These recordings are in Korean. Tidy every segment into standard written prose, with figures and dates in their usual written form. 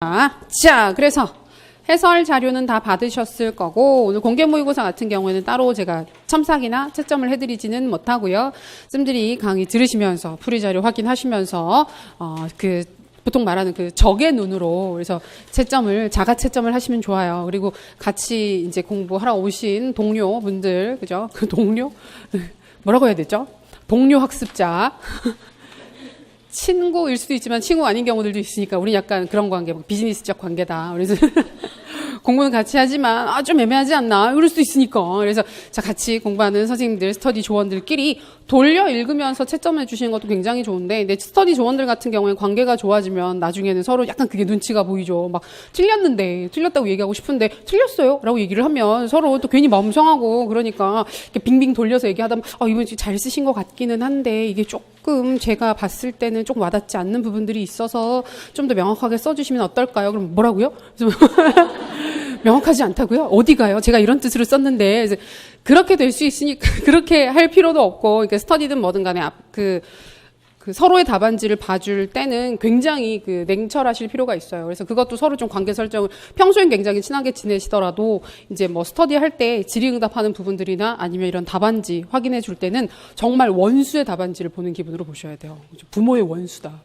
자, 그래서 해설 자료는 다 받으셨을 거고 오늘 공개 모의고사 같은 경우에는 따로 제가 첨삭이나 채점을 해드리지는 못하고요. 쌤들이 강의 들으시면서 풀이 자료 확인하시면서 보통 말하는 그 적의 눈으로 그래서 자가 채점을 하시면 좋아요. 그리고 같이 이제 공부하러 오신 동료분들, 그죠? 그 동료? 뭐라고 해야 되죠? 동료 학습자. 친구일 수도 있지만 친구 아닌 경우들도 있으니까 우리 약간 그런 관계, 비즈니스적 관계다. 그래서 공부는 같이 하지만 좀 애매하지 않나? 이럴 수도 있으니까. 그래서 같이 공부하는 선생님들, 스터디 조원들끼리 돌려 읽으면서 채점해 주시는 것도 굉장히 좋은데, 근데 스터디 조원들 같은 경우에 관계가 좋아지면 나중에는 서로 약간 그게 눈치가 보이죠. 막 틀렸다고 얘기하고 싶은데 틀렸어요 라고 얘기를 하면 서로 또 괜히 마음 상하고 그러니까 이렇게 빙빙 돌려서 얘기하다 보면 이번 잘 쓰신 것 같기는 한데 이게 조금 제가 봤을 때는 조금 와닿지 않는 부분들이 있어서 좀 더 명확하게 써주시면 어떨까요? 그럼 뭐라고요? 명확하지 않다고요? 어디가요? 제가 이런 뜻으로 썼는데 그렇게 될 수 있으니까 그렇게 할 필요도 없고, 그러니까 스터디든 뭐든 간에 그 서로의 답안지를 봐줄 때는 굉장히 냉철하실 필요가 있어요. 그래서 그것도 서로 좀 관계 설정을 평소엔 굉장히 친하게 지내시더라도 이제 뭐 스터디 할 때 질의응답하는 부분들이나 아니면 이런 답안지 확인해 줄 때는 정말 원수의 답안지를 보는 기분으로 보셔야 돼요. 부모의 원수다.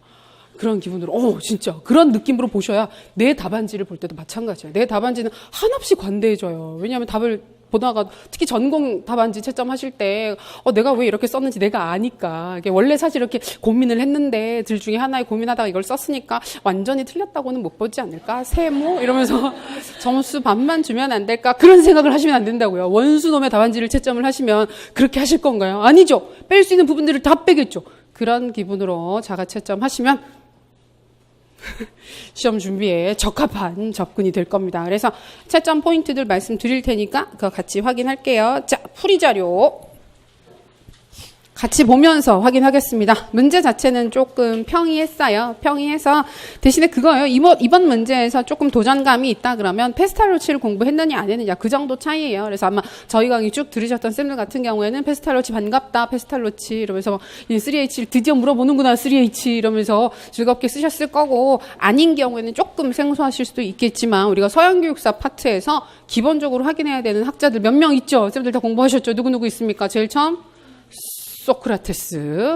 그런 기분으로, 진짜. 그런 느낌으로 보셔야 내 답안지를 볼 때도 마찬가지예요. 내 답안지는 한없이 관대해져요. 왜냐하면 답을 보다가, 특히 전공 답안지 채점하실 때, 내가 왜 이렇게 썼는지 내가 아니까. 이게 원래 사실 이렇게 고민을 했는데, 둘 중에 하나에 고민하다가 이걸 썼으니까 완전히 틀렸다고는 못 보지 않을까? 세모? 이러면서 점수 반만 주면 안 될까? 그런 생각을 하시면 안 된다고요. 원수놈의 답안지를 채점을 하시면 그렇게 하실 건가요? 아니죠. 뺄 수 있는 부분들을 다 빼겠죠. 그런 기분으로 자가 채점하시면 시험 준비에 적합한 접근이 될 겁니다. 그래서 채점 포인트들 말씀드릴 테니까 그거 같이 확인할게요. 자, 풀이 자료 같이 보면서 확인하겠습니다. 문제 자체는 조금 평이했어요. 평이해서 대신에 그거예요. 이번 문제에서 조금 도전감이 있다 그러면 페스탈로치를 공부했느냐 안 했느냐 그 정도 차이예요. 그래서 아마 저희 강의 쭉 들으셨던 쌤들 같은 경우에는 페스탈로치 반갑다 페스탈로치 이러면서 이 3H를 드디어 물어보는구나 3H 이러면서 즐겁게 쓰셨을 거고, 아닌 경우에는 조금 생소하실 수도 있겠지만 우리가 서양교육사 파트에서 기본적으로 확인해야 되는 학자들 몇 명 있죠. 쌤들 다 공부하셨죠. 누구누구 있습니까? 제일 처음 소크라테스,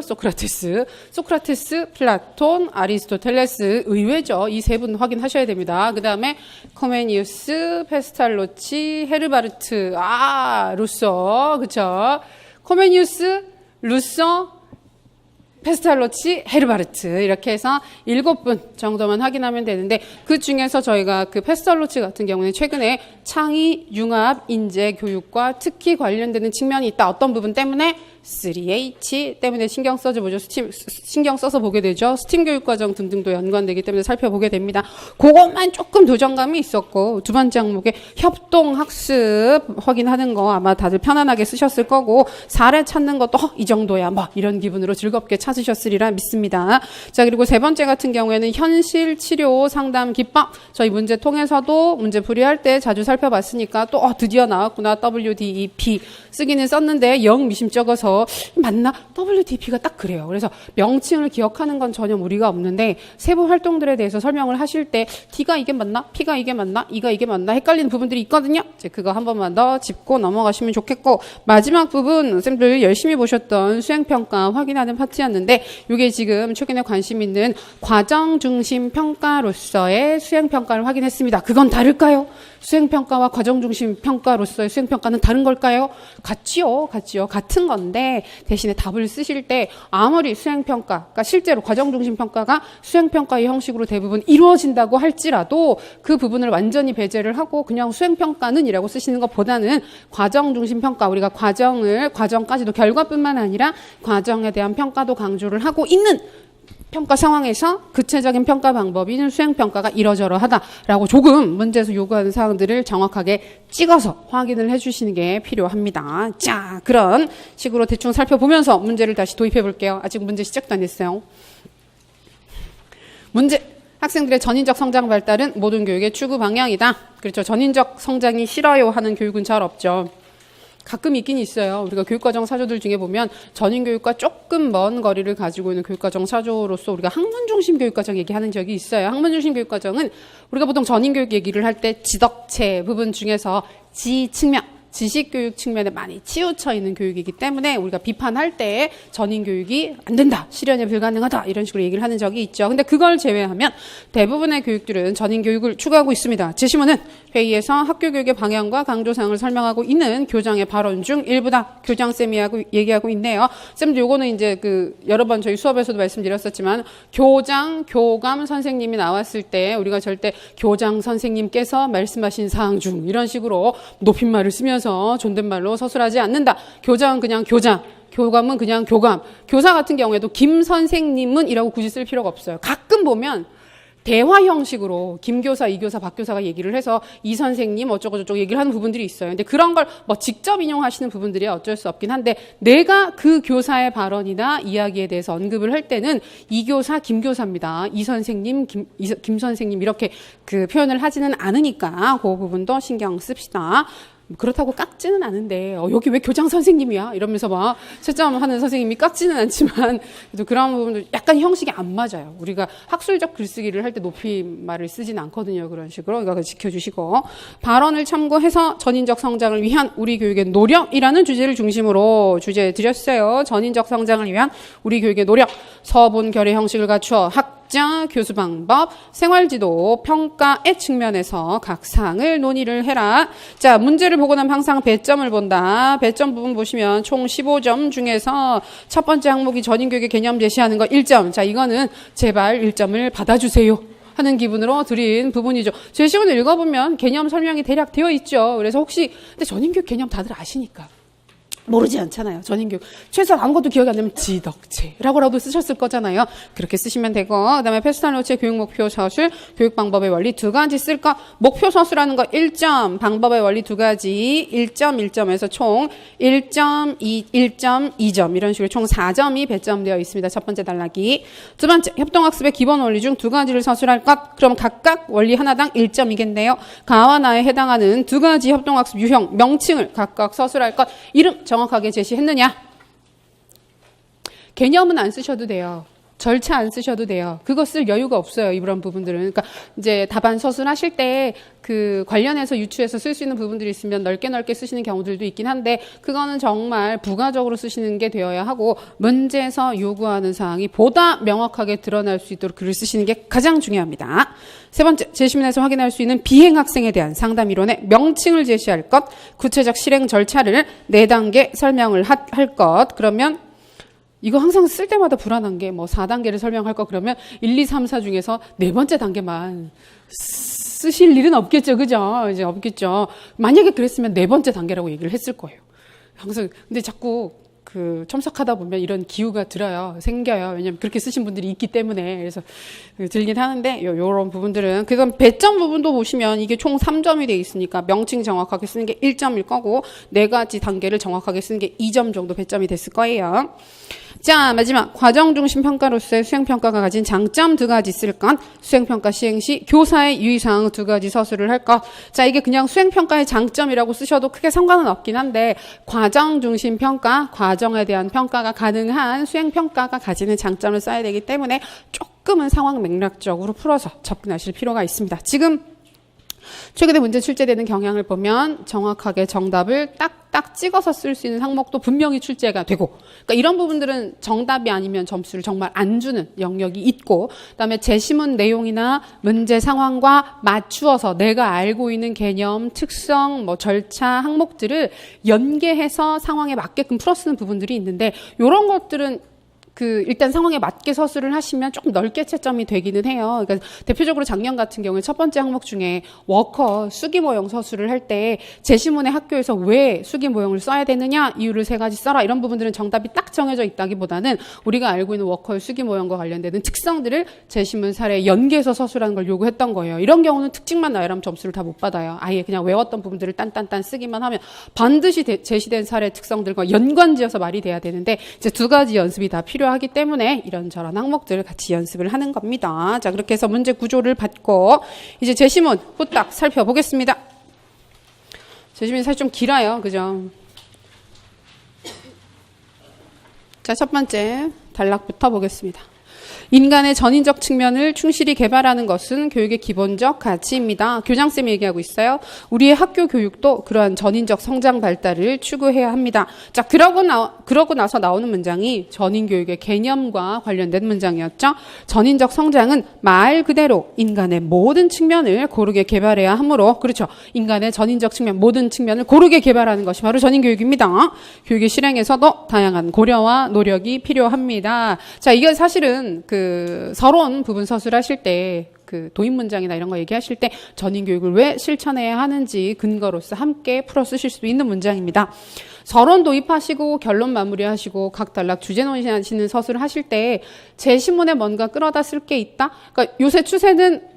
플라톤, 아리스토텔레스, 의외죠. 이 세 분 확인하셔야 됩니다. 그 다음에 코메니우스, 페스탈로치, 헤르바르트, 루소, 그쵸? 코메니우스, 루소, 페스탈로치, 헤르바르트 이렇게 해서 7분 정도만 확인하면 되는데, 그 중에서 저희가 그 페스탈로치 같은 경우는 최근에 창의, 융합, 인재, 교육과 특히 관련되는 측면이 있다. 어떤 부분 때문에? 3H 때문에 신경 써서 보게 되죠. 스팀 교육과정 등등도 연관되기 때문에 살펴보게 됩니다. 그것만 조금 도전감이 있었고, 두 번째 항목에 협동학습 확인하는 거 아마 다들 편안하게 쓰셨을 거고, 사례 찾는 것도 이 정도야 이런 기분으로 즐겁게 찾으셨으리라 믿습니다. 자, 그리고 세 번째 같은 경우에는 현실 치료 상담 기법, 저희 문제 통해서도 문제 풀이할 때 자주 살펴봤으니까 또 드디어 나왔구나. WDEP 쓰기는 썼는데 영 미심 적어서 맞나? WDP가 딱 그래요. 그래서 명칭을 기억하는 건 전혀 무리가 없는데 세부 활동들에 대해서 설명을 하실 때 D가 이게 맞나? P가 이게 맞나? E가 이게 맞나? 헷갈리는 부분들이 있거든요. 이제 그거 한 번만 더 짚고 넘어가시면 좋겠고, 마지막 부분 쌤들 열심히 보셨던 수행평가 확인하는 파트였는데, 이게 지금 최근에 관심 있는 과정 중심 평가로서의 수행평가를 확인했습니다. 그건 다를까요? 수행평가와 과정 중심 평가로서의 수행평가는 다른 걸까요? 같지요. 같은 건데 대신에 답을 쓰실 때 아무리 수행평가, 그러니까 실제로 과정 중심 평가가 수행평가의 형식으로 대부분 이루어진다고 할지라도 그 부분을 완전히 배제를 하고 그냥 수행평가는 이라고 쓰시는 것보다는 과정 중심 평가, 우리가 과정까지도 결과뿐만 아니라 과정에 대한 평가도 강조를 하고 있는 평가 상황에서 구체적인 평가 방법인 수행평가가 이러저러하다라고 조금 문제에서 요구하는 사항들을 정확하게 찍어서 확인을 해주시는 게 필요합니다. 자, 그런 식으로 대충 살펴보면서 문제를 다시 도입해 볼게요. 아직 문제 시작도 안 했어요. 문제. 학생들의 전인적 성장 발달은 모든 교육의 추구 방향이다. 그렇죠. 전인적 성장이 싫어요 하는 교육은 잘 없죠. 가끔 있긴 있어요. 우리가 교육과정 사조들 중에 보면 전인교육과 조금 먼 거리를 가지고 있는 교육과정 사조로서 우리가 학문중심 교육과정 얘기하는 적이 있어요. 학문중심 교육과정은 우리가 보통 전인교육 얘기를 할 때 지덕체 부분 중에서 지측면, 지식교육 측면에 많이 치우쳐 있는 교육이기 때문에 우리가 비판할 때 전인교육이 안 된다, 실현이 불가능하다 이런 식으로 얘기를 하는 적이 있죠. 근데 그걸 제외하면 대부분의 교육들은 전인교육을 추구하고 있습니다. 제시문은 회의에서 학교교육의 방향과 강조사항을 설명하고 있는 교장의 발언 중 일부다. 교장쌤이 얘기하고 있네요. 쌤도 요거는 이제 여러 번 저희 수업에서도 말씀드렸었지만 교장, 교감 선생님이 나왔을 때 우리가 절대 교장 선생님께서 말씀하신 사항 중 이런 식으로 높임말을 쓰면서 존댓말로 서술하지 않는다. 교장은 그냥 교장, 교감은 그냥 교감. 교사 같은 경우에도 김 선생님은 이라고 굳이 쓸 필요가 없어요. 가끔 보면 대화 형식으로 김 교사, 이 교사, 박 교사가 얘기를 해서 이 선생님 어쩌고 저쩌고 얘기를 하는 부분들이 있어요. 근데 그런 걸 뭐 직접 인용하시는 부분들이 어쩔 수 없긴 한데 내가 그 교사의 발언이나 이야기에 대해서 언급을 할 때는 이 교사, 김 교사입니다. 이 선생님, 김 선생님 이렇게 표현을 하지는 않으니까 그 부분도 신경 씁시다. 그렇다고 깎지는 않은데 여기 왜 교장 선생님이야? 이러면서 막 채점하는 선생님이 깎지는 않지만 그래도 그런 부분도 약간 형식이 안 맞아요. 우리가 학술적 글쓰기를 할 때 높임말을 쓰진 않거든요. 그런 식으로 이거 지켜주시고 발언을 참고해서 전인적 성장을 위한 우리 교육의 노력이라는 주제를 중심으로 주제 드렸어요. 전인적 성장을 위한 우리 교육의 노력, 서본 결의 형식을 갖추어 학자, 교수 방법, 생활지도, 평가의 측면에서 각 사항을 논의를 해라. 자, 문제를 보고 나면 항상 배점을 본다. 배점 부분 보시면 총 15점 중에서 첫 번째 항목이 전인교육의 개념 제시하는 거 1점. 자, 이거는 제발 1점을 받아주세요 하는 기분으로 드린 부분이죠. 제시문을 읽어보면 개념 설명이 대략 되어 있죠. 그래서 혹시 근데 전인교육 개념 다들 아시니까 모르지 않잖아요. 전인교육. 최소한 아무것도 기억이 안 나면 지덕체라고라도 쓰셨을 거잖아요. 그렇게 쓰시면 되고 그다음에 페스탈로치의 교육목표 서술, 교육방법의 원리 두 가지 쓸까? 목표 서술하는 거 1점, 방법의 원리 두 가지 1점, 1점에서 총 1.2, 1.2점 이런 식으로 총 4점이 배점되어 있습니다. 첫 번째 단락이. 두 번째, 협동학습의 기본 원리 중 두 가지를 서술할 것. 그럼 각각 원리 하나당 1점이겠네요. 가와 나에 해당하는 두 가지 협동학습 유형, 명칭을 각각 서술할 것. 이름 정확하게 제시했느냐? 개념은 안 쓰셔도 돼요. 절차 안 쓰셔도 돼요. 그거 쓸 여유가 없어요. 이런 부분들은. 그러니까 이제 답안 서술하실 때 관련해서 유추해서 쓸 수 있는 부분들이 있으면 넓게 쓰시는 경우들도 있긴 한데 그거는 정말 부가적으로 쓰시는 게 되어야 하고 문제에서 요구하는 사항이 보다 명확하게 드러날 수 있도록 글을 쓰시는 게 가장 중요합니다. 세 번째, 제시문에서 확인할 수 있는 비행 학생에 대한 상담 이론의 명칭을 제시할 것, 구체적 실행 절차를 4단계 설명을 할 것. 그러면 이거 항상 쓸 때마다 불안한 게 4단계를 설명할 거 그러면 1, 2, 3, 4 중에서 4번째 단계만 쓰실 일은 없겠죠. 그죠? 이제 없겠죠. 만약에 그랬으면 4번째 단계라고 얘기를 했을 거예요. 항상 근데 자꾸 첨삭하다 보면 이런 기우가 생겨요. 왜냐면 그렇게 쓰신 분들이 있기 때문에. 그래서 들긴 하는데, 요런 부분들은. 그다음 배점 부분도 보시면 이게 총 3점이 돼 있으니까 명칭 정확하게 쓰는 게 1점일 거고, 4가지 단계를 정확하게 쓰는 게 2점 정도 배점이 됐을 거예요. 자, 마지막 과정중심 평가로서의 수행평가가 가진 장점 2가지 쓸 것, 수행평가 시행 시 교사의 유의사항 2가지 서술을 할 것. 자, 이게 그냥 수행평가의 장점이라고 쓰셔도 크게 상관은 없긴 한데 과정중심 평가, 과정에 대한 평가가 가능한 수행평가가 가지는 장점을 써야 되기 때문에 조금은 상황 맥락적으로 풀어서 접근하실 필요가 있습니다. 지금 최근에 문제 출제되는 경향을 보면 정확하게 정답을 딱딱 찍어서 쓸 수 있는 항목도 분명히 출제가 되고, 그러니까 이런 부분들은 정답이 아니면 점수를 정말 안 주는 영역이 있고, 그다음에 제시문 내용이나 문제 상황과 맞추어서 내가 알고 있는 개념, 특성, 절차, 항목들을 연계해서 상황에 맞게끔 풀어쓰는 부분들이 있는데, 이런 것들은 일단 상황에 맞게 서술을 하시면 조금 넓게 채점이 되기는 해요. 그러니까 대표적으로 작년 같은 경우에 첫 번째 항목 중에 워커 수기 모형 서술을 할 때 제시문의 학교에서 왜 수기 모형을 써야 되느냐 이유를 3가지 써라 이런 부분들은 정답이 딱 정해져 있다기보다는 우리가 알고 있는 워커의 수기 모형과 관련되는 특성들을 제시문 사례에 연계해서 서술하는 걸 요구했던 거예요. 이런 경우는 특징만 나열하면 점수를 다 못 받아요. 아예 그냥 외웠던 부분들을 딴 쓰기만 하면 반드시 제시된 사례 특성들과 연관지어서 말이 돼야 되는데 이제 2가지 연습이 다 필요하기 때문에 이런저런 항목들을 같이 연습을 하는 겁니다. 자, 그렇게 해서 문제 구조를 받고 이제 제시문 후딱 살펴보겠습니다. 제시문이 사실 좀 길어요. 그죠? 자, 첫 번째 단락부터 보겠습니다. 인간의 전인적 측면을 충실히 개발하는 것은 교육의 기본적 가치입니다. 교장쌤이 얘기하고 있어요. 우리의 학교 교육도 그러한 전인적 성장 발달을 추구해야 합니다. 자, 그러고 나서 나오는 문장이 전인교육의 개념과 관련된 문장이었죠. 전인적 성장은 말 그대로 인간의 모든 측면을 고르게 개발해야 하므로, 그렇죠. 인간의 전인적 측면, 모든 측면을 고르게 개발하는 것이 바로 전인교육입니다. 교육의 실행에서도 다양한 고려와 노력이 필요합니다. 자, 이게 사실은 서론 부분 서술하실 때 도입 문장이나 이런 거 얘기하실 때 전인 교육을 왜 실천해야 하는지 근거로서 함께 풀어 쓰실 수 있는 문장입니다. 서론 도입하시고 결론 마무리하시고 각 단락 주제 논의하시는 서술을 하실 때 제시문에 뭔가 끌어다 쓸 게 있다. 그러니까 요새 추세는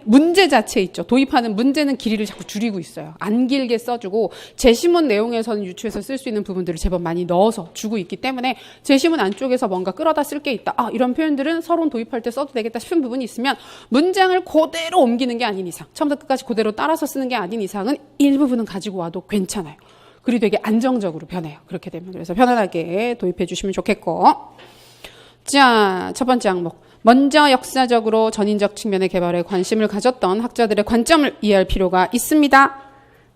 문제 자체 있죠. 도입하는 문제는 길이를 자꾸 줄이고 있어요. 안 길게 써주고 제시문 내용에서는 유추해서 쓸 수 있는 부분들을 제법 많이 넣어서 주고 있기 때문에 제시문 안쪽에서 뭔가 끌어다 쓸 게 있다. 이런 표현들은 서론 도입할 때 써도 되겠다 싶은 부분이 있으면 문장을 그대로 옮기는 게 아닌 이상, 처음부터 끝까지 그대로 따라서 쓰는 게 아닌 이상은 일부분은 가지고 와도 괜찮아요. 그리고 되게 안정적으로 변해요. 그렇게 되면. 그래서 편안하게 도입해 주시면 좋겠고. 자, 첫 번째 항목. 먼저 역사적으로 전인적 측면의 개발에 관심을 가졌던 학자들의 관점을 이해할 필요가 있습니다.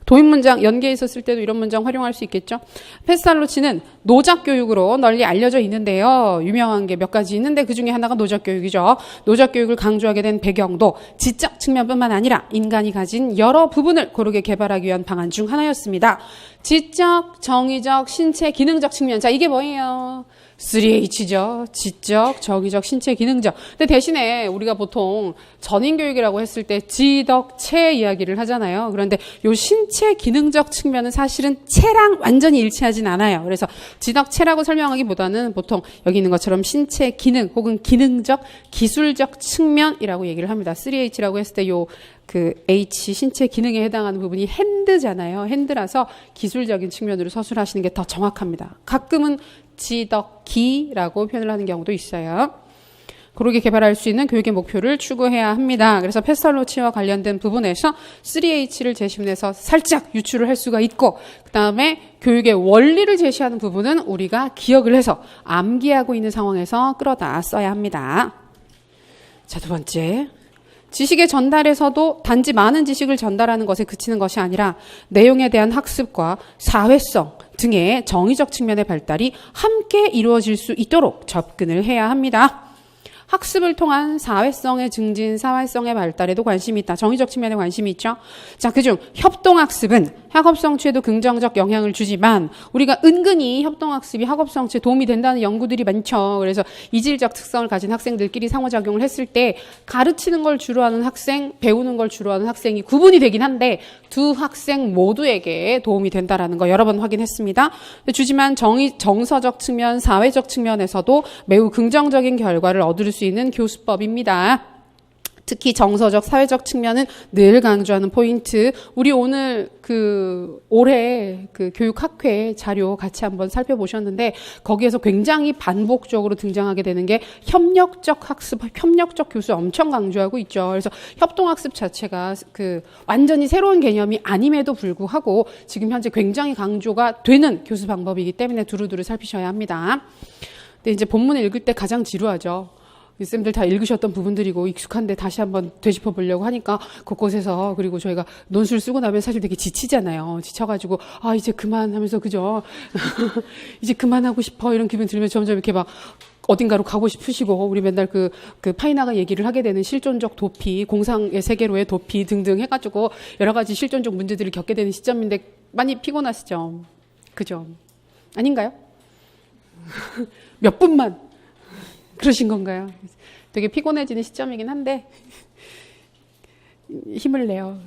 도입 문장 연계해서 쓸 때도 이런 문장 활용할 수 있겠죠. 페스탈로치는 노작 교육으로 널리 알려져 있는데요. 유명한 게 몇 가지 있는데 그중에 하나가 노작 교육이죠. 노작 교육을 강조하게 된 배경도 지적 측면뿐만 아니라 인간이 가진 여러 부분을 고르게 개발하기 위한 방안 중 하나였습니다. 지적, 정의적, 신체, 기능적 측면. 자, 이게 뭐예요? 3H죠. 지적, 정의적, 신체, 기능적. 근데 대신에 우리가 보통 전인교육이라고 했을 때 지덕, 체 이야기를 하잖아요. 그런데 요 신체, 기능적 측면은 사실은 체랑 완전히 일치하진 않아요. 그래서 지덕, 체라고 설명하기보다는 보통 여기 있는 것처럼 신체, 기능 혹은 기능적, 기술적 측면이라고 얘기를 합니다. 3H라고 했을 때 H, 신체 기능에 해당하는 부분이 핸드잖아요. 핸드라서 기술적인 측면으로 서술하시는 게 더 정확합니다. 가끔은 지덕기라고 표현을 하는 경우도 있어요. 고르게 개발할 수 있는 교육의 목표를 추구해야 합니다. 그래서 페스탈로치와 관련된 부분에서 3H를 제시문에서 살짝 유추를 할 수가 있고, 그 다음에 교육의 원리를 제시하는 부분은 우리가 기억을 해서 암기하고 있는 상황에서 끌어다 써야 합니다. 자, 두 번째. 지식의 전달에서도 단지 많은 지식을 전달하는 것에 그치는 것이 아니라 내용에 대한 학습과 사회성 등의 정의적 측면의 발달이 함께 이루어질 수 있도록 접근을 해야 합니다. 학습을 통한 사회성의 증진, 사회성의 발달에도 관심이 있다. 정의적 측면에 관심이 있죠. 자, 그중 협동학습은 학업 성취에도 긍정적 영향을 주지만 우리가 은근히 협동학습이 학업 성취에 도움이 된다는 연구들이 많죠. 그래서 이질적 특성을 가진 학생들끼리 상호작용을 했을 때 가르치는 걸 주로 하는 학생, 배우는 걸 주로 하는 학생이 구분이 되긴 한데 두 학생 모두에게 도움이 된다라는 거 여러 번 확인했습니다. 주지만 정서적 측면, 사회적 측면에서도 매우 긍정적인 결과를 얻을 수 있는 교수법입니다. 특히 정서적, 사회적 측면은 늘 강조하는 포인트. 우리 오늘 올해 교육학회 자료 같이 한번 살펴보셨는데 거기에서 굉장히 반복적으로 등장하게 되는 게 협력적 학습, 협력적 교수 엄청 강조하고 있죠. 그래서 협동학습 자체가 완전히 새로운 개념이 아님에도 불구하고 지금 현재 굉장히 강조가 되는 교수 방법이기 때문에 두루두루 살피셔야 합니다. 근데 이제 본문을 읽을 때 가장 지루하죠. 쌤들 다 읽으셨던 부분들이고 익숙한데 다시 한번 되짚어 보려고 하니까 곳곳에서, 그리고 저희가 논술 쓰고 나면 사실 되게 지치잖아요. 지쳐가지고 이제 그만하면서, 그죠? 이제 그만하고 싶어 이런 기분 들면 점점 이렇게 막 어딘가로 가고 싶으시고, 우리 맨날 파이나가 얘기를 하게 되는 실존적 도피, 공상의 세계로의 도피 등등 해가지고 여러 가지 실존적 문제들을 겪게 되는 시점인데 많이 피곤하시죠? 그죠? 아닌가요? 몇 분만 그러신 건가요? 되게 피곤해지는 시점이긴 한데 힘을 내요.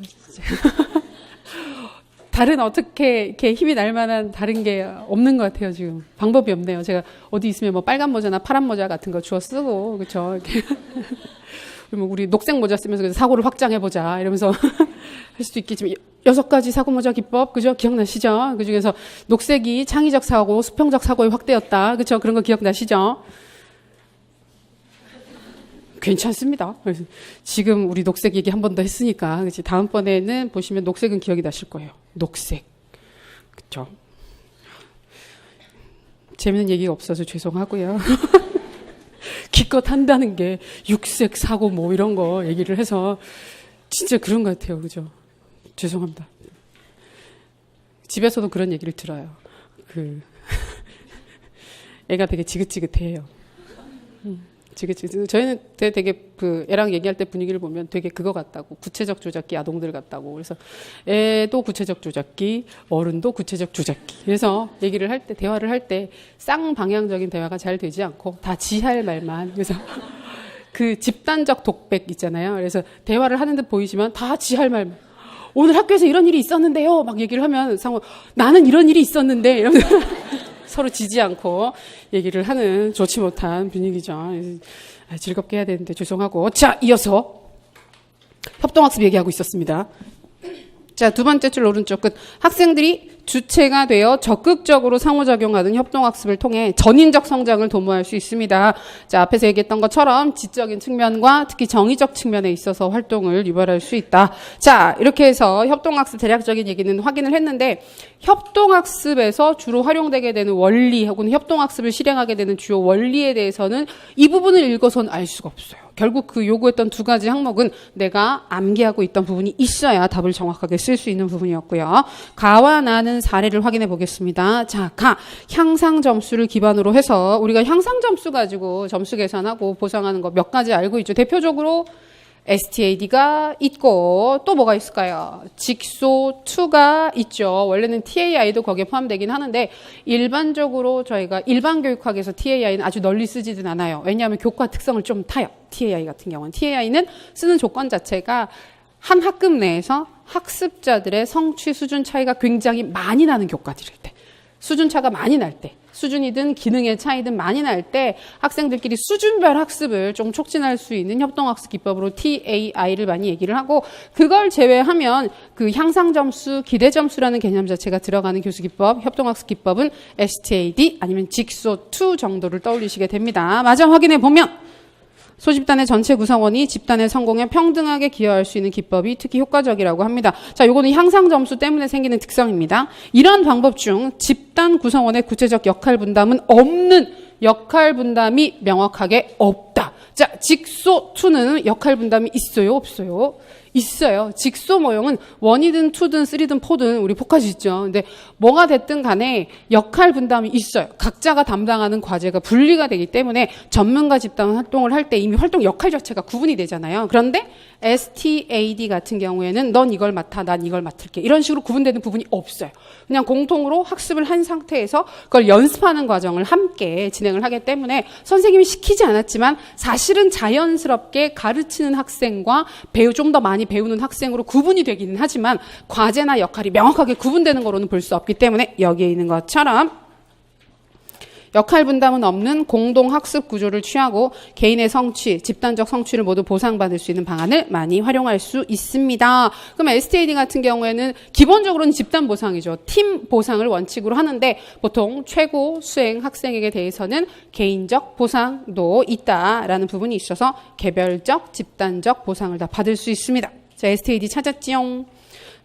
다른 어떻게 이렇게 힘이 날 만한 다른 게 없는 것 같아요. 지금 방법이 없네요. 제가 어디 있으면 뭐 빨간 모자나 파란 모자 같은 거 주워 쓰고, 그렇죠? 우리 녹색 모자 쓰면서 사고를 확장해 보자 이러면서 할 수도 있겠지만 6가지 사고 모자 기법, 그죠? 기억나시죠? 그 중에서 녹색이 창의적 사고, 수평적 사고의 확대였다, 그렇죠? 그런 거 기억나시죠? 괜찮습니다. 지금 우리 녹색 얘기 한 번 더 했으니까, 그치? 다음번에는 보시면 녹색은 기억이 나실 거예요. 녹색. 그쵸? 재밌는 얘기가 없어서 죄송하고요. 기껏 한다는 게 육색 사고 뭐 이런 거 얘기를 해서 진짜 그런 것 같아요. 그죠? 죄송합니다. 집에서도 그런 얘기를 들어요. 애가 되게 지긋지긋해요. 지긋지긋. 저희는 되게 애랑 얘기할 때 분위기를 보면 되게 그거 같다고. 구체적 조작기 아동들 같다고. 그래서 애도 구체적 조작기, 어른도 구체적 조작기. 그래서 얘기를 할 때, 대화를 할 때 쌍방향적인 대화가 잘 되지 않고 다 지할 말만. 그래서 그 집단적 독백 있잖아요. 그래서 대화를 하는 듯 보이지만 다 지할 말만. 오늘 학교에서 이런 일이 있었는데요. 막 얘기를 하면 상호 나는 이런 일이 있었는데 이러면서 서로 지지 않고 얘기를 하는 좋지 못한 분위기죠. 즐겁게 해야 되는데 죄송하고. 자, 이어서 협동학습 얘기하고 있었습니다. 자, 두 번째 줄 오른쪽 끝. 학생들이 주체가 되어 적극적으로 상호작용하는 협동학습을 통해 전인적 성장을 도모할 수 있습니다. 자, 앞에서 얘기했던 것처럼 지적인 측면과 특히 정의적 측면에 있어서 활동을 유발할 수 있다. 자, 이렇게 해서 협동학습 대략적인 얘기는 확인을 했는데 협동학습에서 주로 활용되게 되는 원리 혹은 협동학습을 실행하게 되는 주요 원리에 대해서는 이 부분을 읽어서는 알 수가 없어요. 결국 그 요구했던 두 가지 항목은 내가 암기하고 있던 부분이 있어야 답을 정확하게 쓸 수 있는 부분이었고요. 가와 나는 사례를 확인해 보겠습니다. 자, 가. 향상 점수를 기반으로 해서 우리가 향상 점수 가지고 점수 계산하고 보상하는 거 몇 가지 알고 있죠. 대표적으로 STAD가 있고 또 뭐가 있을까요? 직소2가 있죠. 원래는 TAI도 거기에 포함되긴 하는데 일반적으로 저희가 일반 교육학에서 TAI는 아주 널리 쓰지는 않아요. 왜냐하면 교과 특성을 좀 타요. TAI 같은 경우는. TAI는 쓰는 조건 자체가 한 학급 내에서 학습자들의 성취 수준 차이가 굉장히 많이 나는 교과들일 때, 수준 차가 많이 날 때, 수준이든 기능의 차이든 많이 날 때 학생들끼리 수준별 학습을 좀 촉진할 수 있는 협동학습 기법으로 TAI를 많이 얘기를 하고, 그걸 제외하면 그 향상점수, 기대점수라는 개념 자체가 들어가는 교수기법, 협동학습 기법은 STAD 아니면 직소2 정도를 떠올리시게 됩니다. 마저 확인해 보면 소집단의 전체 구성원이 집단의 성공에 평등하게 기여할 수 있는 기법이 특히 효과적이라고 합니다. 자, 요거는 향상 점수 때문에 생기는 특성입니다. 이런 방법 중 집단 구성원의 구체적 역할 분담은 없는, 역할 분담이 명확하게 없다. 자, 직소2는 역할 분담이 있어요, 없어요? 있어요. 직소 모형은 1이든 2든 3든 4든 우리 4까지 있죠. 근데 뭐가 됐든 간에 역할 분담이 있어요. 각자가 담당하는 과제가 분리가 되기 때문에 전문가 집단 활동을 할 때 이미 활동 역할 자체가 구분이 되잖아요. 그런데 STAD 같은 경우에는 넌 이걸 맡아, 난 이걸 맡을게. 이런 식으로 구분되는 부분이 없어요. 그냥 공통으로 학습을 한 상태에서 그걸 연습하는 과정을 함께 진행을 하기 때문에 선생님이 시키지 않았지만 사실은 자연스럽게 가르치는 학생과 좀 더 많이 배우는 학생으로 구분이 되기는 하지만 과제나 역할이 명확하게 구분되는 거로는 볼 수 없기 때문에 여기에 있는 것처럼 역할 분담은 없는 공동 학습 구조를 취하고 개인의 성취, 집단적 성취를 모두 보상받을 수 있는 방안을 많이 활용할 수 있습니다. 그럼 STAD 같은 경우에는 기본적으로는 집단 보상이죠. 팀 보상을 원칙으로 하는데 보통 최고 수행 학생에게 대해서는 개인적 보상도 있다라는 부분이 있어서 개별적, 집단적 보상을 다 받을 수 있습니다. 자, STAD 찾았지요?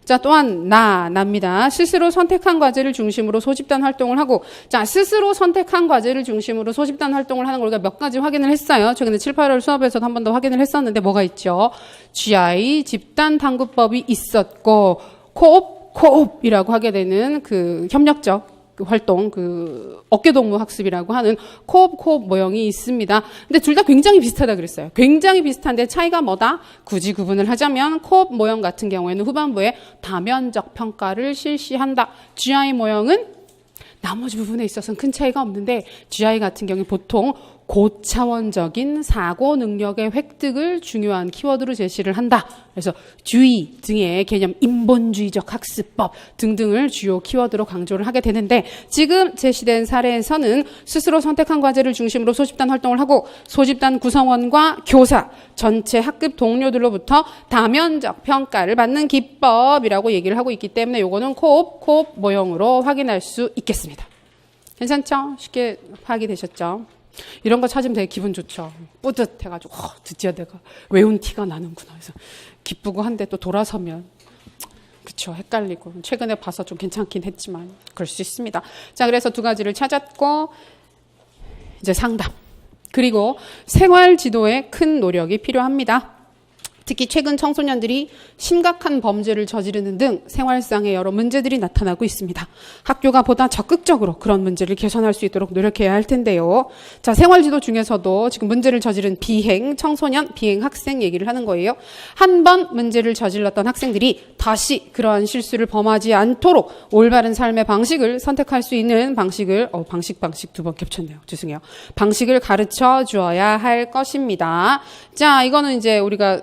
자, 또한 나입니다. 스스로 선택한 과제를 중심으로 소집단 활동을 하고, 자, 스스로 선택한 과제를 중심으로 소집단 활동을 하는 걸 우리가 몇 가지 확인을 했어요. 최근에 7, 8월 수업에서도 한 번 더 확인을 했었는데 뭐가 있죠? GI 집단 탐구법이 있었고, 코옵이라고 하게 되는 그 협력적 활동, 그 어깨동무 학습이라고 하는 코옵 모형이 있습니다. 근데 둘 다 굉장히 비슷하다 그랬어요. 굉장히 비슷한데 차이가 뭐다? 굳이 구분을 하자면 코옵 모형 같은 경우에는 후반부에 다면적 평가를 실시한다. GI 모형은 나머지 부분에 있어서는 큰 차이가 없는데 GI 같은 경우 보통 고차원적인 사고 능력의 획득을 중요한 키워드로 제시를 한다. 그래서 주의 등의 개념, 인본주의적 학습법 등등을 주요 키워드로 강조를 하게 되는데 지금 제시된 사례에서는 스스로 선택한 과제를 중심으로 소집단 활동을 하고 소집단 구성원과 교사, 전체 학급 동료들로부터 다면적 평가를 받는 기법이라고 얘기를 하고 있기 때문에 요거는 코옵 모형으로 확인할 수 있겠습니다. 괜찮죠? 쉽게 파악이 되셨죠? 이런 거 찾으면 되게 기분 좋죠. 뿌듯해가지고 드디어 내가 외운 티가 나는구나. 그래서 기쁘고 한데 또 돌아서면 그쵸, 헷갈리고. 최근에 봐서 좀 괜찮긴 했지만, 그럴 수 있습니다. 자, 그래서 두 가지를 찾았고, 이제 상담. 그리고 생활 지도에 큰 노력이 필요합니다. 특히 최근 청소년들이 심각한 범죄를 저지르는 등 생활상의 여러 문제들이 나타나고 있습니다. 학교가 보다 적극적으로 그런 문제를 개선할 수 있도록 노력해야 할 텐데요. 자, 생활지도 중에서도 지금 문제를 저지른 비행 청소년, 비행 학생 얘기를 하는 거예요. 한 번 문제를 저질렀던 학생들이 다시 그러한 실수를 범하지 않도록 올바른 삶의 방식을 선택할 수 있는 방식을 방식 두 번 겹쳤네요. 죄송해요. 방식을 가르쳐 주어야 할 것입니다. 자, 이거는 이제 우리가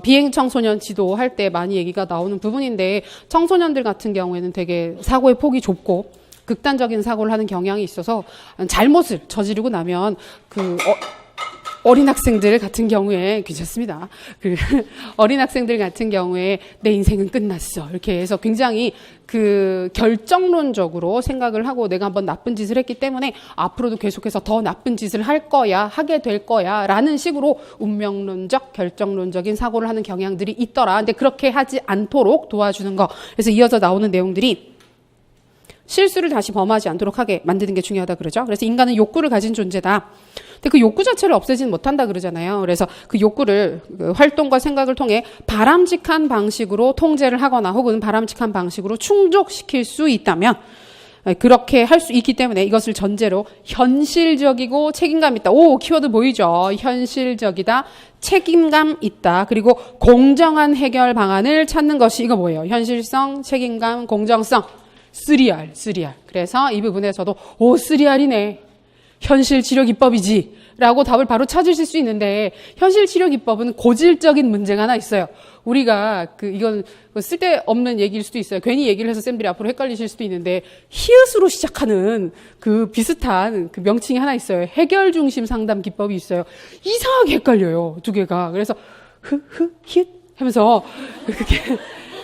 비행 청소년 지도할 때 많이 얘기가 나오는 부분인데 청소년들 같은 경우에는 되게 사고의 폭이 좁고 극단적인 사고를 하는 경향이 있어서 잘못을 저지르고 나면 어린 학생들 같은 경우에 괜찮습니다. 어린 학생들 같은 경우에 내 인생은 끝났어. 이렇게 해서 굉장히 결정론적으로 생각을 하고 내가 한번 나쁜 짓을 했기 때문에 앞으로도 계속해서 더 나쁜 짓을 할 거야, 하게 될 거야 라는 식으로 운명론적, 결정론적인 사고를 하는 경향들이 있더라. 근데 그렇게 하지 않도록 도와주는 거. 그래서 이어서 나오는 내용들이 실수를 다시 범하지 않도록 하게 만드는 게 중요하다 그러죠. 그래서 인간은 욕구를 가진 존재다. 근데 그 욕구 자체를 없애지는 못한다 그러잖아요. 그래서 그 욕구를 활동과 생각을 통해 바람직한 방식으로 통제를 하거나 혹은 바람직한 방식으로 충족시킬 수 있다면 그렇게 할 수 있기 때문에 이것을 전제로 현실적이고 책임감 있다. 오, 키워드 보이죠? 현실적이다, 책임감 있다, 그리고 공정한 해결 방안을 찾는 것이 이거 뭐예요? 현실성, 책임감, 공정성. 3R. 그래서 이 부분에서도 3R이네. 현실 치료 기법이지. 라고 답을 바로 찾으실 수 있는데 현실 치료 기법은 고질적인 문제가 하나 있어요. 우리가 이건 쓸데없는 얘기일 수도 있어요. 괜히 얘기를 해서 쌤들이 앞으로 헷갈리실 수도 있는데 히읗으로 시작하는 비슷한 명칭이 하나 있어요. 해결 중심 상담 기법이 있어요. 이상하게 헷갈려요. 두 개가. 그래서 히읗 하면서 그렇게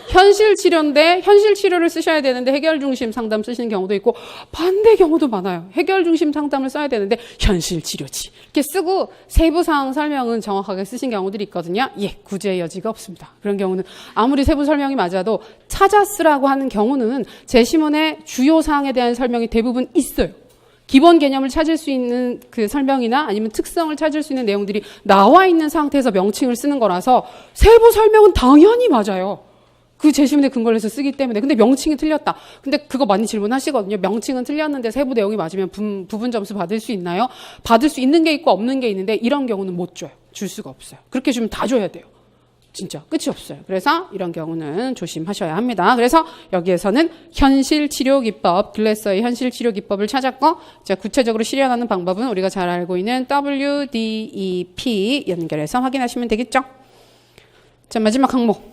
현실 치료인데 현실 치료를 쓰셔야 되는데 해결 중심 상담 쓰시는 경우도 있고 반대 경우도 많아요. 해결 중심 상담을 써야 되는데 현실 치료지. 이렇게 쓰고 세부 사항 설명은 정확하게 쓰신 경우들이 있거든요. 구제의 여지가 없습니다. 그런 경우는 아무리 세부 설명이 맞아도 찾아 쓰라고 하는 경우는 제시문의 주요 사항에 대한 설명이 대부분 있어요. 기본 개념을 찾을 수 있는 그 설명이나 아니면 특성을 찾을 수 있는 내용들이 나와 있는 상태에서 명칭을 쓰는 거라서 세부 설명은 당연히 맞아요. 그 제시문에 근거를 해서 쓰기 때문에. 근데 명칭이 틀렸다. 근데 그거 많이 질문하시거든요. 명칭은 틀렸는데 세부 내용이 맞으면 부분 점수 받을 수 있나요? 받을 수 있는 게 있고 없는 게 있는데 이런 경우는 못 줘요. 줄 수가 없어요. 그렇게 주면 다 줘야 돼요. 진짜 끝이 없어요. 그래서 이런 경우는 조심하셔야 합니다. 그래서 여기에서는 현실 치료 기법, 글래서의 현실 치료 기법을 찾았고, 자, 구체적으로 실현하는 방법은 우리가 잘 알고 있는 WDEP 연결해서 확인하시면 되겠죠. 자, 마지막 항목.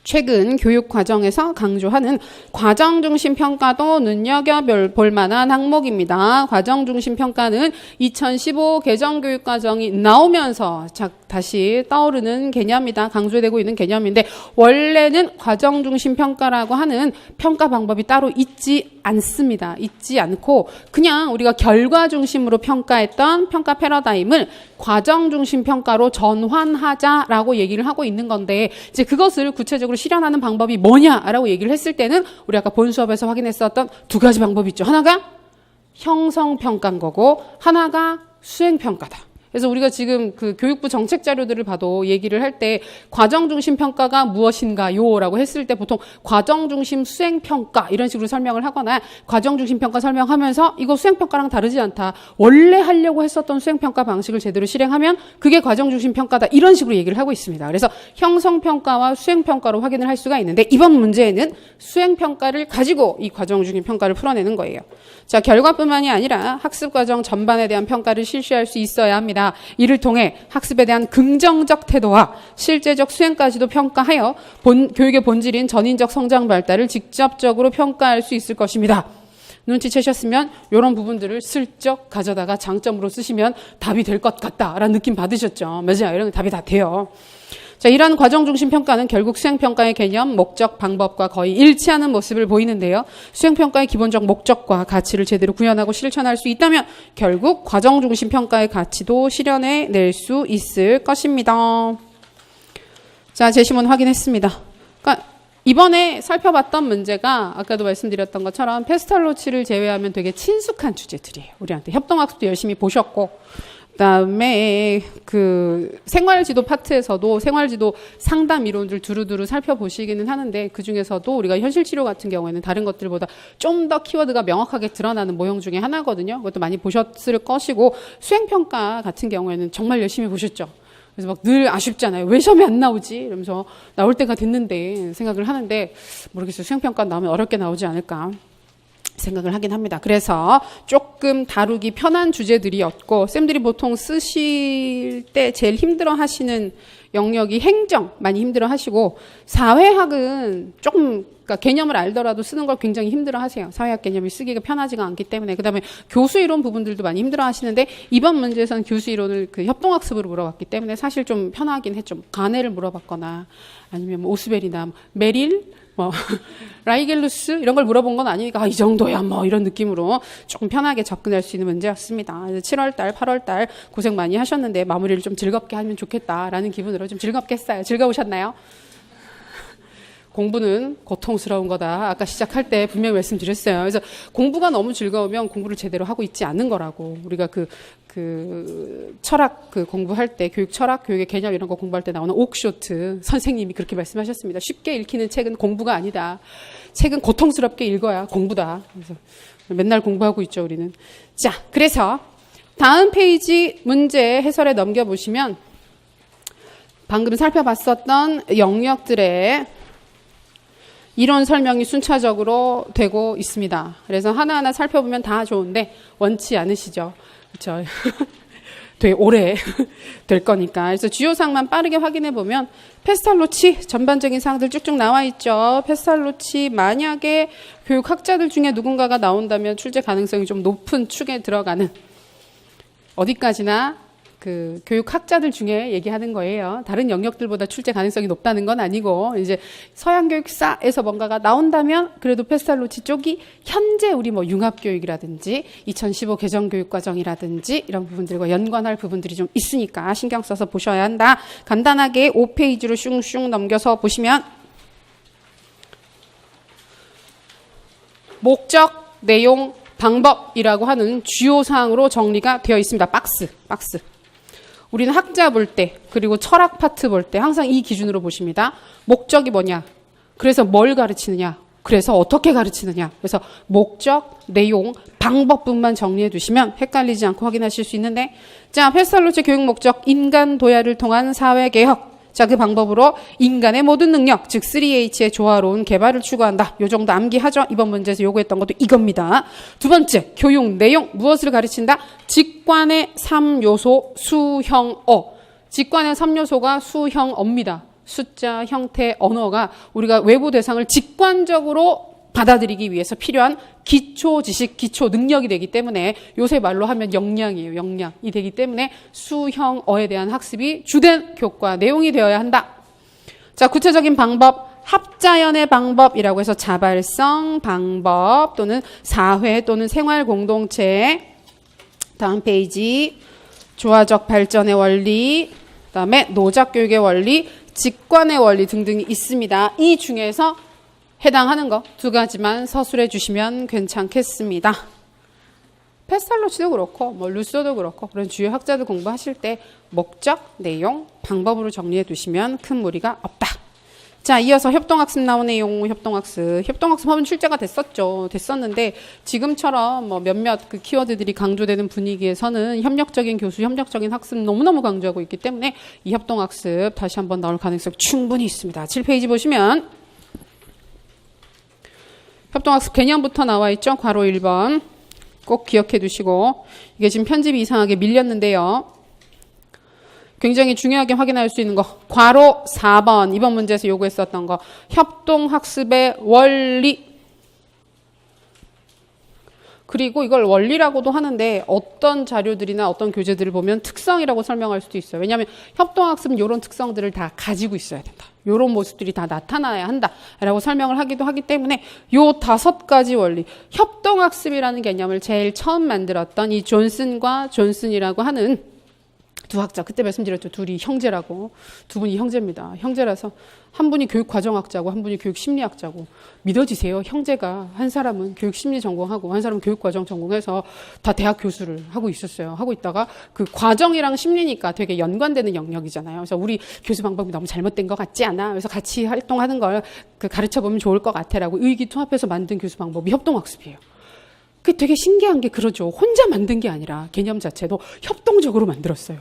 최근 교육 과정에서 강조하는 과정 중심 평가도 눈여겨볼 만한 항목입니다. 과정 중심 평가는 2015 개정 교육 과정이 나오면서 다시 떠오르는 개념이다. 강조되고 있는 개념인데 원래는 과정 중심 평가라고 하는 평가 방법이 따로 있지 않습니다. 있지 않고 그냥 우리가 결과 중심으로 평가했던 평가 패러다임을 과정 중심 평가로 전환하자라고 얘기를 하고 있는 건데 이제 그것을 구체적으로 실현하는 방법이 뭐냐라고 얘기를 했을 때는 우리 아까 본 수업에서 확인했었던 두 가지 방법이 있죠. 하나가 형성평가인 거고 하나가 수행평가다. 그래서 우리가 지금 교육부 정책 자료들을 봐도 얘기를 할 때 과정 중심 평가가 무엇인가요? 라고 했을 때 보통 과정 중심 수행 평가 이런 식으로 설명을 하거나 과정 중심 평가 설명하면서 이거 수행 평가랑 다르지 않다. 원래 하려고 했었던 수행 평가 방식을 제대로 실행하면 그게 과정 중심 평가다. 이런 식으로 얘기를 하고 있습니다. 그래서 형성 평가와 수행 평가로 확인을 할 수가 있는데 이번 문제에는 수행 평가를 가지고 이 과정 중심 평가를 풀어내는 거예요. 자, 결과뿐만이 아니라 학습 과정 전반에 대한 평가를 실시할 수 있어야 합니다. 이를 통해 학습에 대한 긍정적 태도와 실제적 수행까지도 평가하여 교육의 본질인 전인적 성장 발달을 직접적으로 평가할 수 있을 것입니다. 눈치채셨으면 이런 부분들을 슬쩍 가져다가 장점으로 쓰시면 답이 될 것 같다라는 느낌 받으셨죠? 맞아요. 이런 답이 다 돼요. 자, 이러한 과정 중심 평가는 결국 수행평가의 개념, 목적, 방법과 거의 일치하는 모습을 보이는데요. 수행평가의 기본적 목적과 가치를 제대로 구현하고 실천할 수 있다면 결국 과정 중심 평가의 가치도 실현해낼 수 있을 것입니다. 자, 제시문 확인했습니다. 그러니까 이번에 살펴봤던 문제가 아까도 말씀드렸던 것처럼 페스탈로치를 제외하면 되게 친숙한 주제들이에요. 우리한테 협동학습도 열심히 보셨고, 그다음에 그 생활지도 파트에서도 생활지도 상담 이론들 두루두루 살펴보시기는 하는데, 그 중에서도 우리가 현실치료 같은 경우에는 다른 것들보다 좀 더 키워드가 명확하게 드러나는 모형 중에 하나거든요. 그것도 많이 보셨을 것이고, 수행평가 같은 경우에는 정말 열심히 보셨죠. 그래서 막 늘 아쉽잖아요. 왜 시험이 안 나오지? 이러면서 나올 때가 됐는데 생각을 하는데, 모르겠어요. 수행평가 나오면 어렵게 나오지 않을까 생각을 하긴 합니다. 그래서 조금 다루기 편한 주제들이었고, 쌤들이 보통 쓰실 때 제일 힘들어 하시는 영역이 행정 많이 힘들어 하시고, 사회학은 조금 그러니까 개념을 알더라도 쓰는 걸 굉장히 힘들어 하세요. 사회학 개념이 쓰기가 편하지가 않기 때문에. 그다음에 교수 이론 부분들도 많이 힘들어 하시는데, 이번 문제에서는 교수 이론을 그 협동학습으로 물어봤기 때문에 사실 좀 편하긴 했죠. 가네를 물어봤거나 아니면 뭐 오스벨이나 메릴 뭐 라이겔루스 이런 걸 물어본 건 아니니까 이 정도야 뭐 이런 느낌으로 조금 편하게 접근할 수 있는 문제였습니다. 7월달, 8월달 고생 많이 하셨는데 마무리를 좀 즐겁게 하면 좋겠다라는 기분으로 좀 즐겁게 했어요. 즐거우셨나요? 공부는 고통스러운 거다. 아까 시작할 때 분명히 말씀드렸어요. 그래서 공부가 너무 즐거우면 공부를 제대로 하고 있지 않는 거라고. 우리가 그 철학 공부할 때, 교육 철학, 교육의 개념 이런 거 공부할 때 나오는 옥쇼트 선생님이 그렇게 말씀하셨습니다. 쉽게 읽히는 책은 공부가 아니다. 책은 고통스럽게 읽어야 공부다. 그래서 맨날 공부하고 있죠, 우리는. 자, 그래서 다음 페이지 문제 해설에 넘겨보시면 방금 살펴봤었던 영역들의 이론 설명이 순차적으로 되고 있습니다. 그래서 하나하나 살펴보면 다 좋은데 원치 않으시죠? 그렇죠? 되게 오래 될 거니까. 그래서 주요사항만 빠르게 확인해 보면 페스탈로치 전반적인 사항들 쭉쭉 나와 있죠. 페스탈로치 만약에 교육학자들 중에 누군가가 나온다면 출제 가능성이 좀 높은 축에 들어가는, 어디까지나 그 교육학자들 중에 얘기하는 거예요. 다른 영역들보다 출제 가능성이 높다는 건 아니고, 이제 서양교육사에서 뭔가가 나온다면 그래도 페스탈로치 쪽이 현재 우리 뭐 융합교육이라든지 2015 개정교육과정이라든지 이런 부분들과 연관할 부분들이 좀 있으니까 신경 써서 보셔야 한다. 간단하게 5페이지로 슝슝 넘겨서 보시면 목적, 내용, 방법이라고 하는 주요 사항으로 정리가 되어 있습니다. 박스. 우리는 학자 볼 때, 그리고 철학 파트 볼 때 항상 이 기준으로 보십니다. 목적이 뭐냐? 그래서 뭘 가르치느냐? 그래서 어떻게 가르치느냐? 그래서 목적, 내용, 방법뿐만 정리해 두시면 헷갈리지 않고 확인하실 수 있는데, 자, 페스탈로치 교육 목적, 인간 도야를 통한 사회개혁. 자, 그 방법으로 인간의 모든 능력, 즉 3H의 조화로운 개발을 추구한다. 요 정도 암기하죠? 이번 문제에서 요구했던 것도 이겁니다. 두 번째, 교육 내용, 무엇을 가르친다? 직관의 3요소 수형어. 직관의 3요소가 수형어입니다. 숫자, 형태, 언어가 우리가 외부 대상을 직관적으로 받아들이기 위해서 필요한 기초 지식, 기초 능력이 되기 때문에, 요새 말로 하면 역량이에요. 역량이 되기 때문에 수형어에 대한 학습이 주된 교과 내용이 되어야 한다. 자, 구체적인 방법, 합자연의 방법이라고 해서 자발성 방법 또는 사회 또는 생활 공동체. 다음 페이지, 조화적 발전의 원리, 그다음에 노작 교육의 원리, 직관의 원리 등등이 있습니다. 이 중에서 해당하는 거 두 가지만 서술해 주시면 괜찮겠습니다. 페스탈로치도 그렇고 뭐 루소도 그렇고 그런 주요 학자들 공부하실 때 목적, 내용, 방법으로 정리해 두시면 큰 무리가 없다. 자, 이어서 협동학습 나오네요. 협동학습 하면 출제가 됐었는데 지금처럼 뭐 몇몇 그 키워드들이 강조되는 분위기에서는 협력적인 교수, 협력적인 학습 너무너무 강조하고 있기 때문에 이 협동학습 다시 한번 나올 가능성이 충분히 있습니다. 7페이지 보시면 협동학습 개념부터 나와 있죠. 괄호 1번 꼭 기억해 두시고, 이게 지금 편집이 이상하게 밀렸는데요. 굉장히 중요하게 확인할 수 있는 거, 괄호 4번 이번 문제에서 요구했었던 거, 협동학습의 원리. 그리고 이걸 원리라고도 하는데 어떤 자료들이나 어떤 교재들을 보면 특성이라고 설명할 수도 있어요. 왜냐하면 협동학습은 이런 특성들을 다 가지고 있어야 된다. 이런 모습들이 다 나타나야 한다라고 설명을 하기도 하기 때문에 요 5가지 원리, 협동학습이라는 개념을 제일 처음 만들었던 이 존슨과 존슨이라고 하는 두 학자, 그때 말씀드렸죠. 둘이 형제라고. 두 분이 형제입니다. 형제라서 한 분이 교육과정학자고 한 분이 교육심리학자고. 믿어지세요. 형제가 한 사람은 교육심리 전공하고 한 사람은 교육과정 전공해서 다 대학 교수를 하고 있었어요. 하고 있다가 그 과정이랑 심리니까 되게 연관되는 영역이잖아요. 그래서 우리 교수 방법이 너무 잘못된 것 같지 않아? 그래서 같이 활동하는 걸 가르쳐보면 좋을 것 같아라고 의기투합해서 만든 교수 방법이 협동학습이에요. 그 되게 신기한 게 그러죠. 혼자 만든 게 아니라 개념 자체도 협동적으로 만들었어요.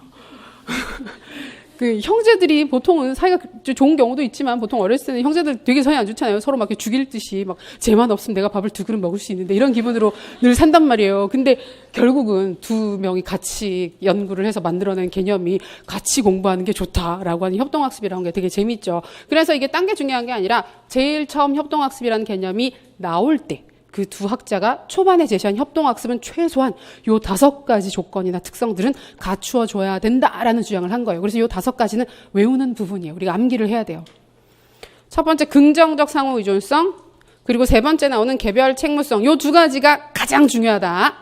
그 형제들이 보통은 사이가 좋은 경우도 있지만 보통 어렸을 때는 형제들 되게 사이 안 좋잖아요. 서로 막 죽일 듯이 막 쟤만 없으면 내가 밥을 두 그릇 먹을 수 있는데 이런 기분으로 늘 산단 말이에요. 근데 결국은 두 명이 같이 연구를 해서 만들어낸 개념이 같이 공부하는 게 좋다라고 하는 협동학습이라는 게 되게 재밌죠. 그래서 이게 딴 게 중요한 게 아니라 제일 처음 협동학습이라는 개념이 나올 때 그 두 학자가 초반에 제시한 협동학습은 최소한 요 5가지 조건이나 특성들은 갖추어줘야 된다라는 주장을 한 거예요. 그래서 요 5가지는 외우는 부분이에요. 우리가 암기를 해야 돼요. 첫 번째 긍정적 상호의존성, 그리고 세 번째 나오는 개별 책무성. 요 2가지가 가장 중요하다.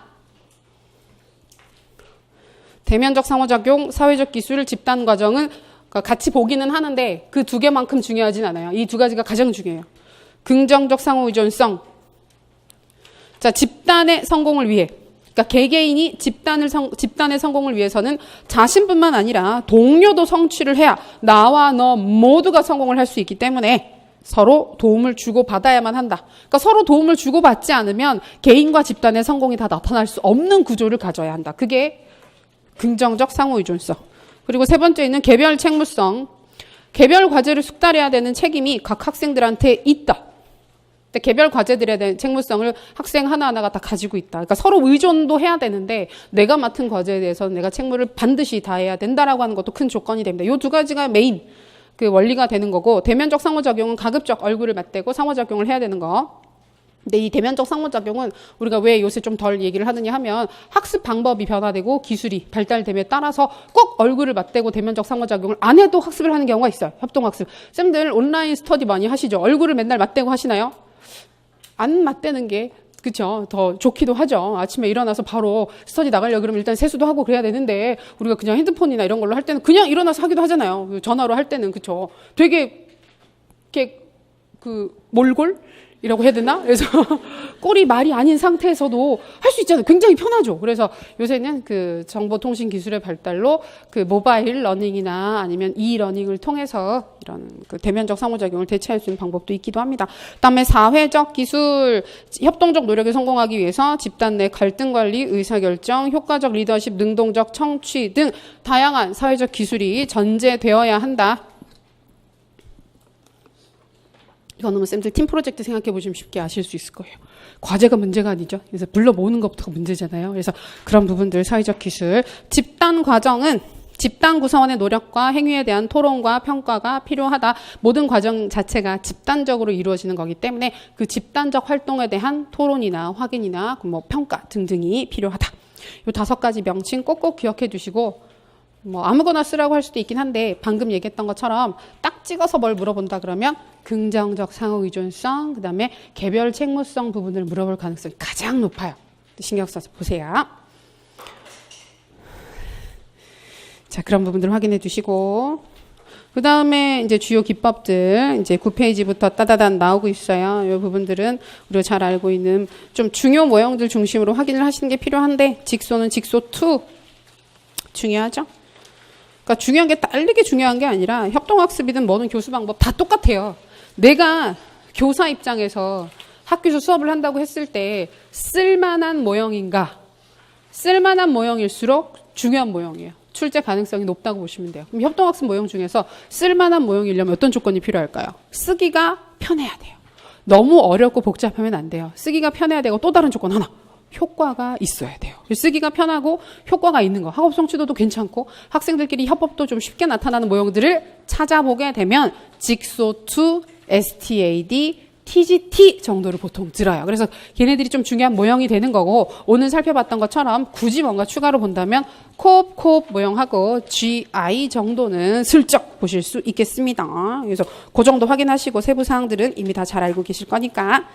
대면적 상호작용, 사회적 기술, 집단 과정은 같이 보기는 하는데 그 2개만큼 중요하진 않아요. 이 2가지가 가장 중요해요. 긍정적 상호의존성. 자, 집단의 성공을 위해, 그러니까 개개인이 집단의 성공을 위해서는 자신뿐만 아니라 동료도 성취를 해야 나와 너 모두가 성공을 할 수 있기 때문에 서로 도움을 주고받아야만 한다. 그러니까 서로 도움을 주고받지 않으면 개인과 집단의 성공이 다 나타날 수 없는 구조를 가져야 한다. 그게 긍정적 상호의존성. 그리고 세 번째는 개별 책무성. 개별 과제를 숙달해야 되는 책임이 각 학생들한테 있다. 개별 과제들에 대한 책무성을 학생 하나하나가 다 가지고 있다. 그러니까 서로 의존도 해야 되는데 내가 맡은 과제에 대해서는 내가 책무를 반드시 다해야 된다라고 하는 것도 큰 조건이 됩니다. 이 2가지가 메인 그 원리가 되는 거고, 대면적 상호작용은 가급적 얼굴을 맞대고 상호작용을 해야 되는 거. 근데 이 대면적 상호작용은 우리가 왜 요새 좀 덜 얘기를 하느냐 하면 학습 방법이 변화되고 기술이 발달됨에 따라서 꼭 얼굴을 맞대고 대면적 상호작용을 안 해도 학습을 하는 경우가 있어요. 협동학습. 쌤들 온라인 스터디 많이 하시죠? 얼굴을 맨날 맞대고 하시나요? 안 맞대는 게 그쵸 더 좋기도 하죠. 아침에 일어나서 바로 스터디 나가려고 그러면 일단 세수도 하고 그래야 되는데 우리가 그냥 핸드폰이나 이런 걸로 할 때는 그냥 일어나서 하기도 하잖아요. 전화로 할 때는 그쵸 되게 이렇게 그 몰골이라고 해야 되나? 그래서 꼴이 말이 아닌 상태에서도 할 수 있잖아요. 굉장히 편하죠. 그래서 요새는 그 정보통신 기술의 발달로 그 모바일 러닝이나 아니면 이러닝을 통해서 이런 그 대면적 상호작용을 대체할 수 있는 방법도 있기도 합니다. 그다음에 사회적 기술, 협동적 노력에 성공하기 위해서 집단 내 갈등 관리, 의사결정, 효과적 리더십, 능동적 청취 등 다양한 사회적 기술이 전제되어야 한다. 이거는 뭐 쌤들 팀 프로젝트 생각해 보시면 쉽게 아실 수 있을 거예요. 과제가 문제가 아니죠. 그래서 불러 모으는 것부터가 문제잖아요. 그래서 그런 부분들 사회적 기술. 집단 과정은 집단 구성원의 노력과 행위에 대한 토론과 평가가 필요하다. 모든 과정 자체가 집단적으로 이루어지는 거기 때문에 그 집단적 활동에 대한 토론이나 확인이나 뭐 평가 등등이 필요하다. 이 5가지 명칭 꼭꼭 기억해 두시고 뭐 아무거나 쓰라고 할 수도 있긴 한데 방금 얘기했던 것처럼 딱 찍어서 뭘 물어본다 그러면 긍정적 상호의존성, 그 다음에 개별 책무성 부분을 물어볼 가능성이 가장 높아요. 신경 써서 보세요. 자, 그런 부분들 확인해 두시고 그 다음에 이제 주요 기법들 이제 9페이지부터 따다단 나오고 있어요. 이 부분들은 우리가 잘 알고 있는 좀 중요 모형들 중심으로 확인을 하시는 게 필요한데 직소는 직소2 중요하죠. 그러니까 중요한 게 다르게 중요한 게 아니라 협동학습이든 뭐든 교수 방법 다 똑같아요. 내가 교사 입장에서 학교에서 수업을 한다고 했을 때 쓸만한 모형인가? 쓸만한 모형일수록 중요한 모형이에요. 출제 가능성이 높다고 보시면 돼요. 그럼 협동학습 모형 중에서 쓸만한 모형이려면 어떤 조건이 필요할까요? 쓰기가 편해야 돼요. 너무 어렵고 복잡하면 안 돼요. 쓰기가 편해야 되고 또 다른 조건 하나. 효과가 있어야 돼요. 쓰기가 편하고 효과가 있는 거. 학업 성취도도 괜찮고 학생들끼리 협업도 좀 쉽게 나타나는 모형들을 찾아보게 되면 직소2, STAD, TGT 정도를 보통 들어요. 그래서 걔네들이 좀 중요한 모형이 되는 거고 오늘 살펴봤던 것처럼 굳이 뭔가 추가로 본다면 코옵 모형하고 GI 정도는 슬쩍 보실 수 있겠습니다. 그래서 그 정도 확인하시고 세부 사항들은 이미 다 잘 알고 계실 거니까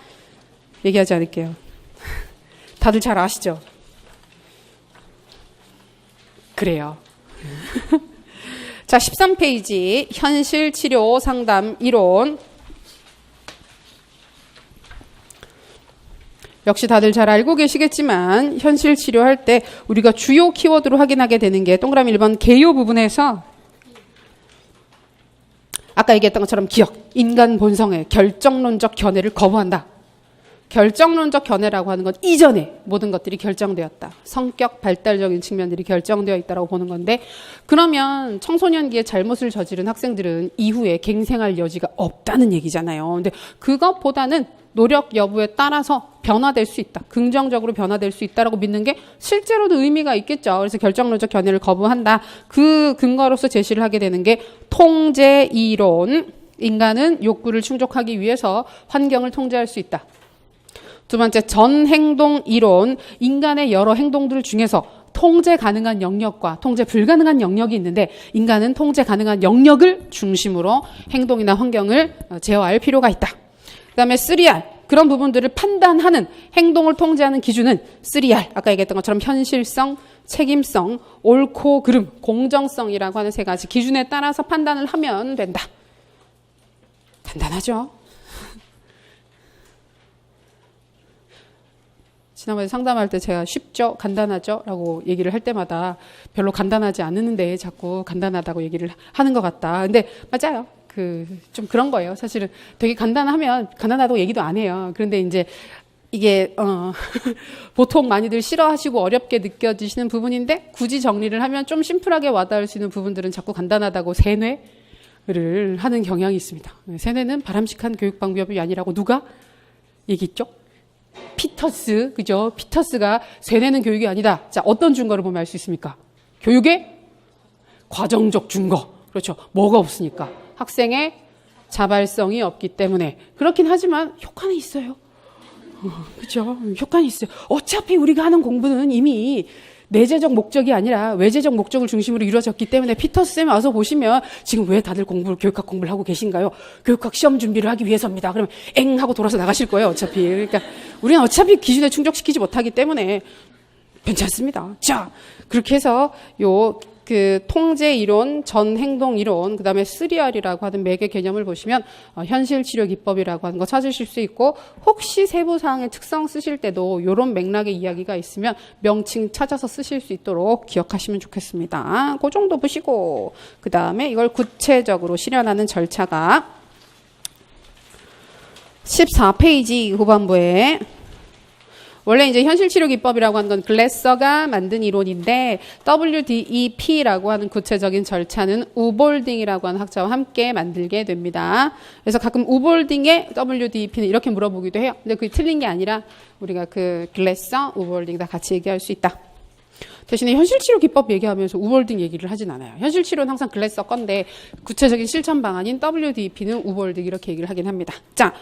얘기하지 않을게요. 다들 잘 아시죠? 그래요. 자, 13페이지 현실 치료 상담 이론. 역시 다들 잘 알고 계시겠지만 현실 치료할 때 우리가 주요 키워드로 확인하게 되는 게 동그라미 1번 개요 부분에서 아까 얘기했던 것처럼 기억, 인간 본성의 결정론적 견해를 거부한다. 결정론적 견해라고 하는 건 이전에 모든 것들이 결정되었다. 성격 발달적인 측면들이 결정되어 있다고 보는 건데, 그러면 청소년기에 잘못을 저지른 학생들은 이후에 갱생할 여지가 없다는 얘기잖아요. 근데 그것보다는 노력 여부에 따라서 변화될 수 있다. 긍정적으로 변화될 수 있다라고 믿는 게 실제로도 의미가 있겠죠. 그래서 결정론적 견해를 거부한다. 그 근거로서 제시를 하게 되는 게 통제 이론. 인간은 욕구를 충족하기 위해서 환경을 통제할 수 있다. 두 번째, 전행동 이론. 인간의 여러 행동들 중에서 통제 가능한 영역과 통제 불가능한 영역이 있는데 인간은 통제 가능한 영역을 중심으로 행동이나 환경을 제어할 필요가 있다. 그 다음에 3R. 그런 부분들을 판단하는 행동을 통제하는 기준은 3R. 아까 얘기했던 것처럼 현실성, 책임성, 옳고 그름, 공정성이라고 하는 세 가지 기준에 따라서 판단을 하면 된다. 간단하죠? 지난번에 상담할 때 제가 쉽죠? 간단하죠? 라고 얘기를 할 때마다 별로 간단하지 않은데 자꾸 간단하다고 얘기를 하는 것 같다. 근데 맞아요. 좀 그런 거예요. 사실은 되게 간단하면 간단하다고 얘기도 안 해요. 그런데 이제 이게 보통 많이들 싫어하시고 어렵게 느껴지시는 부분인데 굳이 정리를 하면 좀 심플하게 와닿을 수 있는 부분들은 자꾸 간단하다고 세뇌를 하는 경향이 있습니다. 세뇌는 바람직한 교육 방법이 아니라고 누가 얘기했죠? 피터스, 그죠? 피터스가 세뇌는 교육이 아니다. 자, 어떤 증거를 보면 알 수 있습니까? 교육의 과정적 증거. 그렇죠. 뭐가 없으니까. 학생의 자발성이 없기 때문에. 그렇긴 하지만 효과는 있어요. 그렇죠. 효과는 있어요. 어차피 우리가 하는 공부는 이미 내재적 목적이 아니라 외재적 목적을 중심으로 이루어졌기 때문에 피터스쌤 와서 보시면 지금 왜 다들 교육학 공부를 하고 계신가요? 교육학 시험 준비를 하기 위해서입니다. 그러면 엥 하고 돌아서 나가실 거예요. 어차피. 그러니까 우리는 어차피 기준에 충족시키지 못하기 때문에 괜찮습니다. 자, 그렇게 해서 통제 이론, 전행동 이론, 그 다음에 3R이라고 하는 매개 개념을 보시면 현실 치료 기법이라고 하는 거 찾으실 수 있고, 혹시 세부사항의 특성 쓰실 때도 이런 맥락의 이야기가 있으면 명칭 찾아서 쓰실 수 있도록 기억하시면 좋겠습니다. 그 정도 보시고, 그 다음에 이걸 구체적으로 실현하는 절차가 14페이지 후반부에 원래 이제 현실치료 기법이라고 하는 건 글래서가 만든 이론인데 WDEP라고 하는 구체적인 절차는 우볼딩이라고 하는 학자와 함께 만들게 됩니다. 그래서 가끔 우볼딩의 WDEP는 이렇게 물어보기도 해요. 근데 그게 틀린 게 아니라 우리가 글래서, 우볼딩 다 같이 얘기할 수 있다. 대신에 현실치료 기법 얘기하면서 우볼딩 얘기를 하진 않아요. 현실치료는 항상 글래서 건데 구체적인 실천 방안인 WDEP는 우볼딩 이렇게 얘기를 하긴 합니다. 자,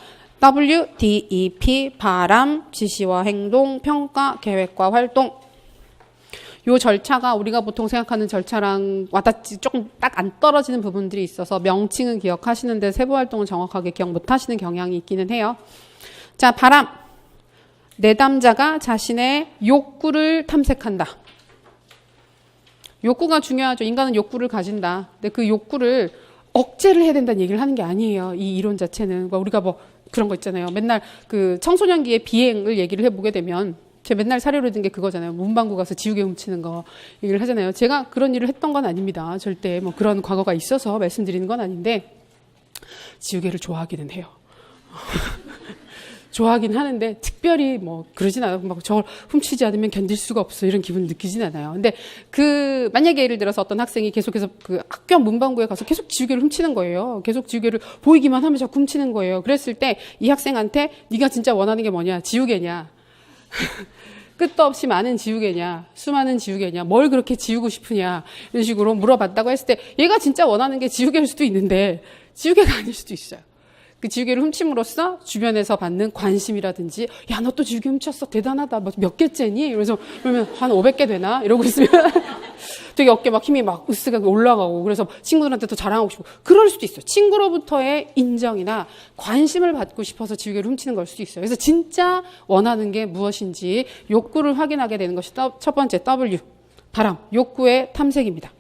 WDEP, 바람, 지시와 행동, 평가, 계획과 활동. 요 절차가 우리가 보통 생각하는 절차랑 와닿지 조금 딱 안 떨어지는 부분들이 있어서 명칭은 기억하시는데 세부 활동은 정확하게 기억 못 하시는 경향이 있기는 해요. 자, 바람. 내담자가 자신의 욕구를 탐색한다. 욕구가 중요하죠. 인간은 욕구를 가진다. 근데 그 욕구를 억제를 해야 된다는 얘기를 하는 게 아니에요. 이 이론 자체는. 우리가 그런 거 있잖아요. 맨날 청소년기의 비행을 얘기를 해보게 되면 제가 맨날 사례로 든 게 그거잖아요. 문방구 가서 지우개 훔치는 거 얘기를 하잖아요. 제가 그런 일을 했던 건 아닙니다. 절대 그런 과거가 있어서 말씀드리는 건 아닌데 지우개를 좋아하기는 해요. 좋아하긴 하는데 특별히 그러진 않아요. 저걸 훔치지 않으면 견딜 수가 없어 이런 기분을 느끼진 않아요. 근데 만약에 예를 들어서 어떤 학생이 계속해서 학교 문방구에 가서 계속 지우개를 훔치는 거예요. 계속 지우개를 보이기만 하면 자꾸 훔치는 거예요. 그랬을 때 이 학생한테 네가 진짜 원하는 게 뭐냐? 지우개냐? 끝도 없이 많은 지우개냐? 수많은 지우개냐? 뭘 그렇게 지우고 싶으냐? 이런 식으로 물어봤다고 했을 때 얘가 진짜 원하는 게 지우개일 수도 있는데 지우개가 아닐 수도 있어요. 그 지우개를 훔침으로써 주변에서 받는 관심이라든지 야, 너 또 지우개 훔쳤어. 대단하다. 몇 개째니? 그래서 그러면 한 500개 되나? 이러고 있으면 되게 어깨 힘이 으쓱하게 올라가고 그래서 친구들한테 또 자랑하고 싶고 그럴 수도 있어요. 친구로부터의 인정이나 관심을 받고 싶어서 지우개를 훔치는 걸 수도 있어요. 그래서 진짜 원하는 게 무엇인지 욕구를 확인하게 되는 것이 첫 번째 W, 바람, 욕구의 탐색입니다.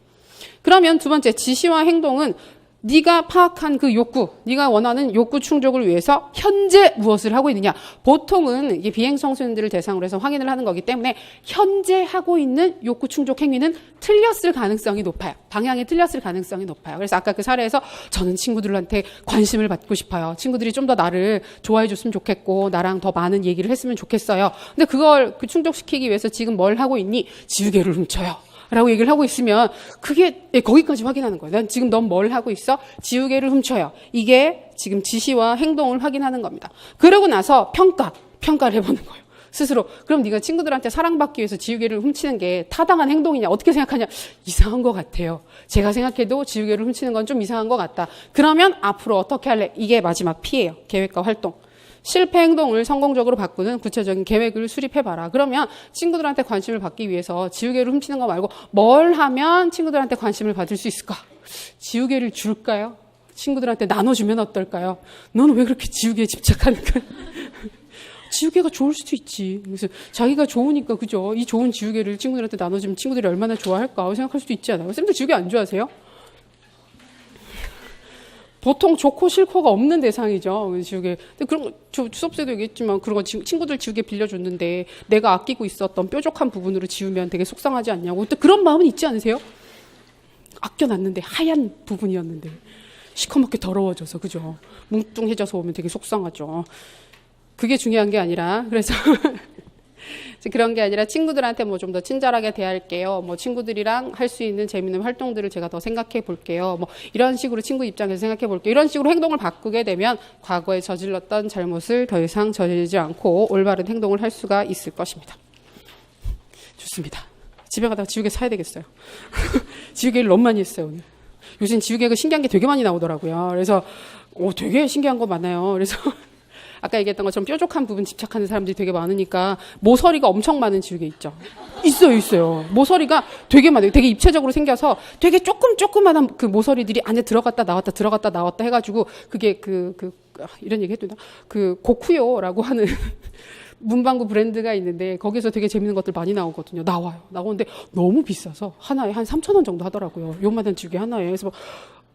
그러면 두 번째 지시와 행동은 네가 파악한 그 욕구, 네가 원하는 욕구 충족을 위해서 현재 무엇을 하고 있느냐. 보통은 이게 비행 청소년들을 대상으로 해서 확인을 하는 거기 때문에 현재 하고 있는 욕구 충족 행위는 틀렸을 가능성이 높아요. 방향이 틀렸을 가능성이 높아요. 그래서 아까 그 사례에서 저는 친구들한테 관심을 받고 싶어요. 친구들이 좀 더 나를 좋아해 줬으면 좋겠고 나랑 더 많은 얘기를 했으면 좋겠어요. 근데 그걸 충족시키기 위해서 지금 뭘 하고 있니? 지우개를 훔쳐요. 라고 얘기를 하고 있으면 그게 거기까지 확인하는 거예요. 난 지금 넌 뭘 하고 있어? 지우개를 훔쳐요. 이게 지금 지시와 행동을 확인하는 겁니다. 그러고 나서 평가를 해보는 거예요. 스스로. 그럼 네가 친구들한테 사랑받기 위해서 지우개를 훔치는 게 타당한 행동이냐? 어떻게 생각하냐? 이상한 것 같아요. 제가 생각해도 지우개를 훔치는 건 좀 이상한 것 같다. 그러면 앞으로 어떻게 할래? 이게 마지막 P예요. 계획과 활동. 실패 행동을 성공적으로 바꾸는 구체적인 계획을 수립해봐라. 그러면 친구들한테 관심을 받기 위해서 지우개를 훔치는 거 말고 뭘 하면 친구들한테 관심을 받을 수 있을까? 지우개를 줄까요? 친구들한테 나눠주면 어떨까요? 너는 왜 그렇게 지우개에 집착하는 거야? 지우개가 좋을 수도 있지. 그래서 자기가 좋으니까 그죠? 이 좋은 지우개를 친구들한테 나눠주면 친구들이 얼마나 좋아할까 생각할 수도 있지 않아요? 쌤들 지우개 안 좋아하세요? 보통 좋고 싫고가 없는 대상이죠. 지우개. 근데 그런 거, 저 수업 때도 얘기했지만, 그런 거 친구들 지우개 빌려줬는데, 내가 아끼고 있었던 뾰족한 부분으로 지우면 되게 속상하지 않냐고. 또 그런 마음은 있지 않으세요? 아껴놨는데, 하얀 부분이었는데, 시커멓게 더러워져서, 그죠? 뭉뚱해져서 오면 되게 속상하죠. 그게 중요한 게 아니라, 그래서, 그런 게 아니라 친구들한테 뭐 좀 더 친절하게 대할게요. 뭐 친구들이랑 할 수 있는 재미있는 활동들을 제가 더 생각해 볼게요. 뭐 이런 식으로 친구 입장에서 생각해 볼게요. 이런 식으로 행동을 바꾸게 되면 과거에 저질렀던 잘못을 더 이상 저지르지 않고 올바른 행동을 할 수가 있을 것입니다. 좋습니다. 집에 가다가 지우개 사야 되겠어요. 지우개를 너무 많이 했어요, 오늘. 요즘 지우개가 신기한 게 되게 많이 나오더라고요. 그래서 되게 신기한 거 많아요. 그래서 아까 얘기했던 것처럼 뾰족한 부분 집착하는 사람들이 되게 많으니까 모서리가 엄청 많은 지우개 있죠. 있어요. 모서리가 되게 많아요. 되게 입체적으로 생겨서 되게 조그만한 그 모서리들이 안에 들어갔다 나왔다 해가지고 그게 이런 얘기 해도 되나? 그 고쿠요라고 하는 문방구 브랜드가 있는데 거기서 되게 재밌는 것들 많이 나오거든요. 나오는데 너무 비싸서 하나에 한 3,000원 정도 하더라고요. 요만한 지우개 하나에. 그래서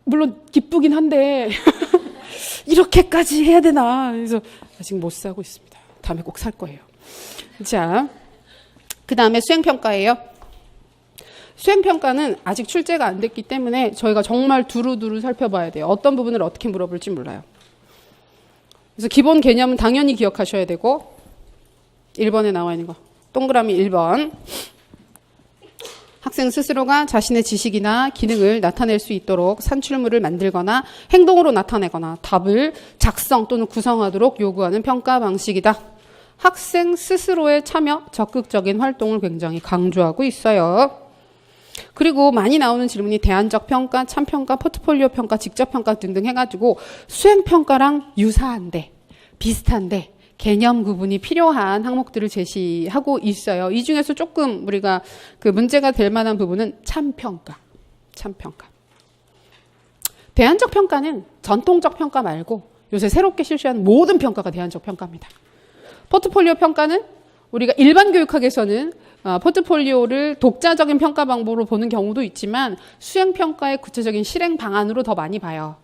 물론 기쁘긴 한데 이렇게까지 해야 되나. 그래서 아직 못 사고 있습니다. 다음에 꼭 살 거예요. 자, 그 다음에 수행평가예요. 수행평가는 아직 출제가 안 됐기 때문에 저희가 정말 두루두루 살펴봐야 돼요. 어떤 부분을 어떻게 물어볼지 몰라요. 그래서 기본 개념은 당연히 기억하셔야 되고 1번에 나와 있는 거. 동그라미 1번. 학생 스스로가 자신의 지식이나 기능을 나타낼 수 있도록 산출물을 만들거나 행동으로 나타내거나 답을 작성 또는 구성하도록 요구하는 평가 방식이다. 학생 스스로의 참여, 적극적인 활동을 굉장히 강조하고 있어요. 그리고 많이 나오는 질문이 대안적 평가, 참평가, 포트폴리오 평가, 직접 평가 등등 해가지고 수행평가랑 유사한데, 비슷한데 개념 구분이 필요한 항목들을 제시하고 있어요. 이 중에서 조금 우리가 그 문제가 될 만한 부분은 참평가. 대안적 평가는 전통적 평가 말고 요새 새롭게 실시하는 모든 평가가 대안적 평가입니다. 포트폴리오 평가는 우리가 일반 교육학에서는 포트폴리오를 독자적인 평가 방법으로 보는 경우도 있지만 수행평가의 구체적인 실행 방안으로 더 많이 봐요.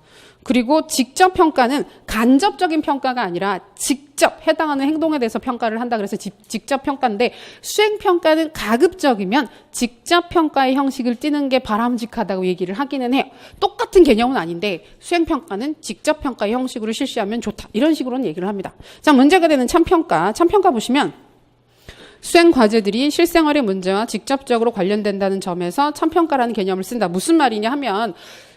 그리고 직접 평가는 간접적인 평가가 아니라 직접 해당하는 행동에 대해서 평가를 한다. 그래서 직접 평가인데 수행평가는 가급적이면 직접 평가의 형식을 띠는 게 바람직하다고 얘기를 하기는 해요. 똑같은 개념은 아닌데 수행평가는 직접 평가의 형식으로 실시하면 좋다. 이런 식으로는 얘기를 합니다. 자, 문제가 되는 참평가 보시면 수행 과제들이 실생활의 문제와 직접적으로 관련된다는 점에서 참평가라는 개념을 쓴다. 무슨 말이냐 하면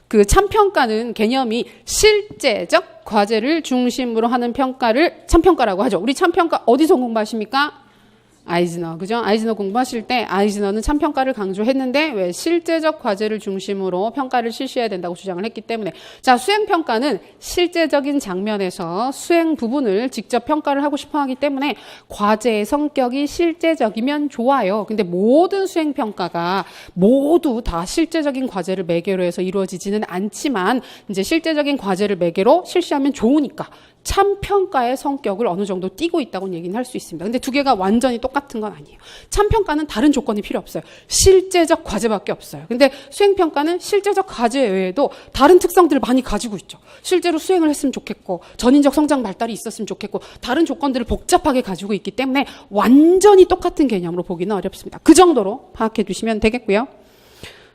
그 참평가는 개념이 실제적 과제를 중심으로 하는 평가를 참평가라고 하죠. 우리 참평가 어디서 공부하십니까? 아이즈너, 그죠? 아이즈너 공부하실 때 아이즈너는 참평가를 강조했는데 왜 실제적 과제를 중심으로 평가를 실시해야 된다고 주장을 했기 때문에 자, 수행평가는 실제적인 장면에서 수행 부분을 직접 평가를 하고 싶어 하기 때문에 과제의 성격이 실제적이면 좋아요. 근데 모든 수행평가가 모두 다 실제적인 과제를 매개로 해서 이루어지지는 않지만 이제 실제적인 과제를 매개로 실시하면 좋으니까 참평가의 성격을 어느 정도 띠고 있다고 얘기는 할 수 있습니다. 근데 두 개가 완전히 똑같은 건 아니에요. 참평가는 다른 조건이 필요 없어요. 실제적 과제밖에 없어요. 근데 수행평가는 실제적 과제 외에도 다른 특성들을 많이 가지고 있죠. 실제로 수행을 했으면 좋겠고 전인적 성장 발달이 있었으면 좋겠고 다른 조건들을 복잡하게 가지고 있기 때문에 완전히 똑같은 개념으로 보기는 어렵습니다. 그 정도로 파악해 두시면 되겠고요.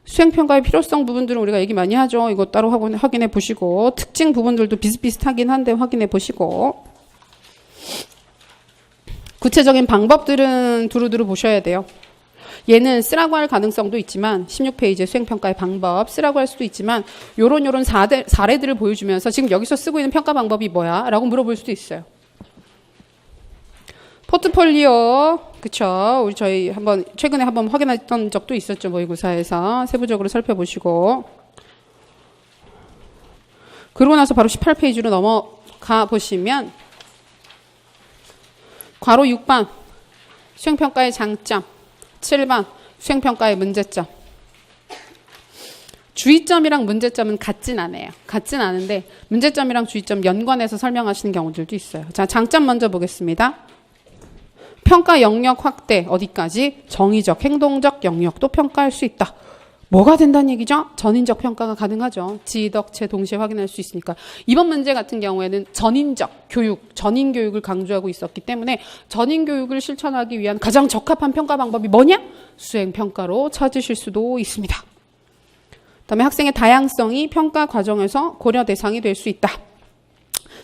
수행평가의 필요성 부분들은 우리가 얘기 많이 하죠. 이거 따로 확인해 보시고 특징 부분들도 비슷비슷하긴 한데 확인해 보시고 구체적인 방법들은 두루두루 보셔야 돼요. 얘는 쓰라고 할 가능성도 있지만 16페이지의 수행평가의 방법 쓰라고 할 수도 있지만 요런 사례들을 보여주면서 지금 여기서 쓰고 있는 평가 방법이 뭐야? 라고 물어볼 수도 있어요. 포트폴리오, 그쵸. 저희 최근에 한번 확인했던 적도 있었죠. 모의고사에서. 세부적으로 살펴보시고. 그러고 나서 바로 18페이지로 넘어가 보시면, 괄호 6번, 수행평가의 장점. 7번, 수행평가의 문제점. 주의점이랑 문제점은 같진 않아요. 같진 않은데, 문제점이랑 주의점 연관해서 설명하시는 경우들도 있어요. 자, 장점 먼저 보겠습니다. 평가 영역 확대 어디까지? 정의적, 행동적 영역도 평가할 수 있다. 뭐가 된다는 얘기죠? 전인적 평가가 가능하죠. 지덕체 동시에 확인할 수 있으니까. 이번 문제 같은 경우에는 전인적 교육, 전인 교육을 강조하고 있었기 때문에 전인 교육을 실천하기 위한 가장 적합한 평가 방법이 뭐냐? 수행 평가로 찾으실 수도 있습니다. 그다음에 학생의 다양성이 평가 과정에서 고려 대상이 될 수 있다.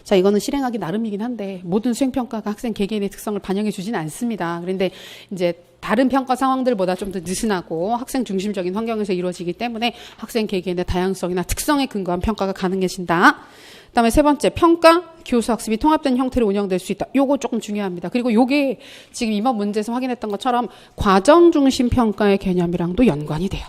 자, 이거는 실행하기 나름이긴 한데 모든 수행평가가 학생 개개인의 특성을 반영해 주지는 않습니다. 그런데 이제 다른 평가 상황들보다 좀 더 느슨하고 학생 중심적인 환경에서 이루어지기 때문에 학생 개개인의 다양성이나 특성에 근거한 평가가 가능해진다. 그다음에 세 번째, 평가, 교수 학습이 통합된 형태로 운영될 수 있다. 요거 조금 중요합니다. 그리고 요게 지금 이번 문제에서 확인했던 것처럼 과정 중심 평가의 개념이랑도 연관이 돼요.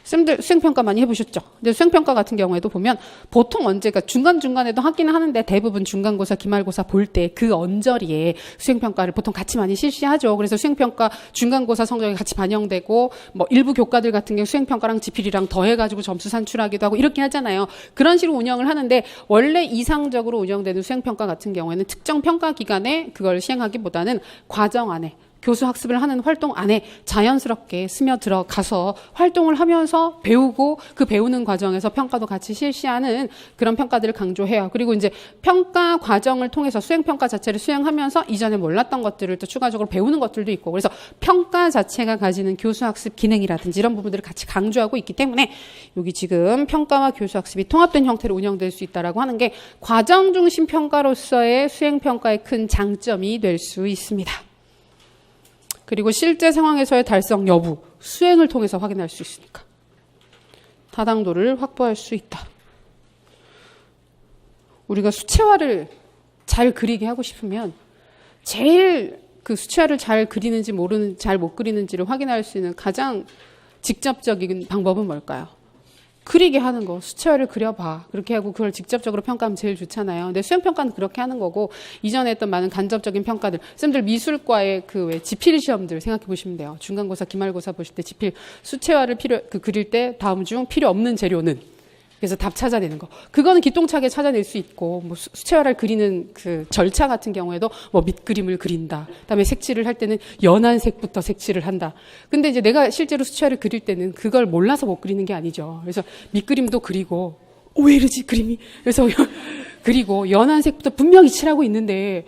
쌤들 수행평가 많이 해보셨죠? 근데 수행평가 같은 경우에도 보면 보통 언제가 중간중간에도 하기는 하는데 대부분 중간고사, 기말고사 볼 때 그 언저리에 수행평가를 보통 같이 많이 실시하죠. 그래서 수행평가 중간고사 성적이 같이 반영되고 뭐 일부 교과들 같은 경우 수행평가랑 지필이랑 더해가지고 점수 산출하기도 하고 이렇게 하잖아요. 그런 식으로 운영을 하는데 원래 이상적으로 운영되는 수행평가 같은 경우에는 특정 평가 기간에 그걸 시행하기보다는 과정 안에 교수 학습을 하는 활동 안에 자연스럽게 스며들어가서 활동을 하면서 배우고 그 배우는 과정에서 평가도 같이 실시하는 그런 평가들을 강조해요. 그리고 이제 평가 과정을 통해서 수행평가 자체를 수행하면서 이전에 몰랐던 것들을 또 추가적으로 배우는 것들도 있고 그래서 평가 자체가 가지는 교수 학습 기능이라든지 이런 부분들을 같이 강조하고 있기 때문에 여기 지금 평가와 교수 학습이 통합된 형태로 운영될 수 있다라고 하는 게 과정 중심 평가로서의 수행평가의 큰 장점이 될 수 있습니다. 그리고 실제 상황에서의 달성 여부, 수행을 통해서 확인할 수 있으니까. 타당도를 확보할 수 있다. 우리가 수채화를 잘 그리게 하고 싶으면 제일 그 수채화를 잘 그리는지 잘 못 그리는지를 확인할 수 있는 가장 직접적인 방법은 뭘까요? 그리게 하는 거. 수채화를 그려봐. 그렇게 하고 그걸 직접적으로 평가하면 제일 좋잖아요. 근데 수행평가는 그렇게 하는 거고 이전에 했던 많은 간접적인 평가들. 쌤들 미술과의 지필 시험들 생각해 보시면 돼요. 중간고사, 기말고사 보실 때 지필 수채화를 그릴 때 다음 중 필요 없는 재료는 그래서 답 찾아내는 거. 그거는 기똥차게 찾아낼 수 있고, 뭐 수채화를 그리는 그 절차 같은 경우에도 뭐 밑그림을 그린다. 그다음에 색칠을 할 때는 연한 색부터 색칠을 한다. 근데 이제 내가 실제로 수채화를 그릴 때는 그걸 몰라서 못 그리는 게 아니죠. 그래서 밑그림도 그리고, 왜 이러지, 그림이? 그래서 그리고 연한 색부터 분명히 칠하고 있는데,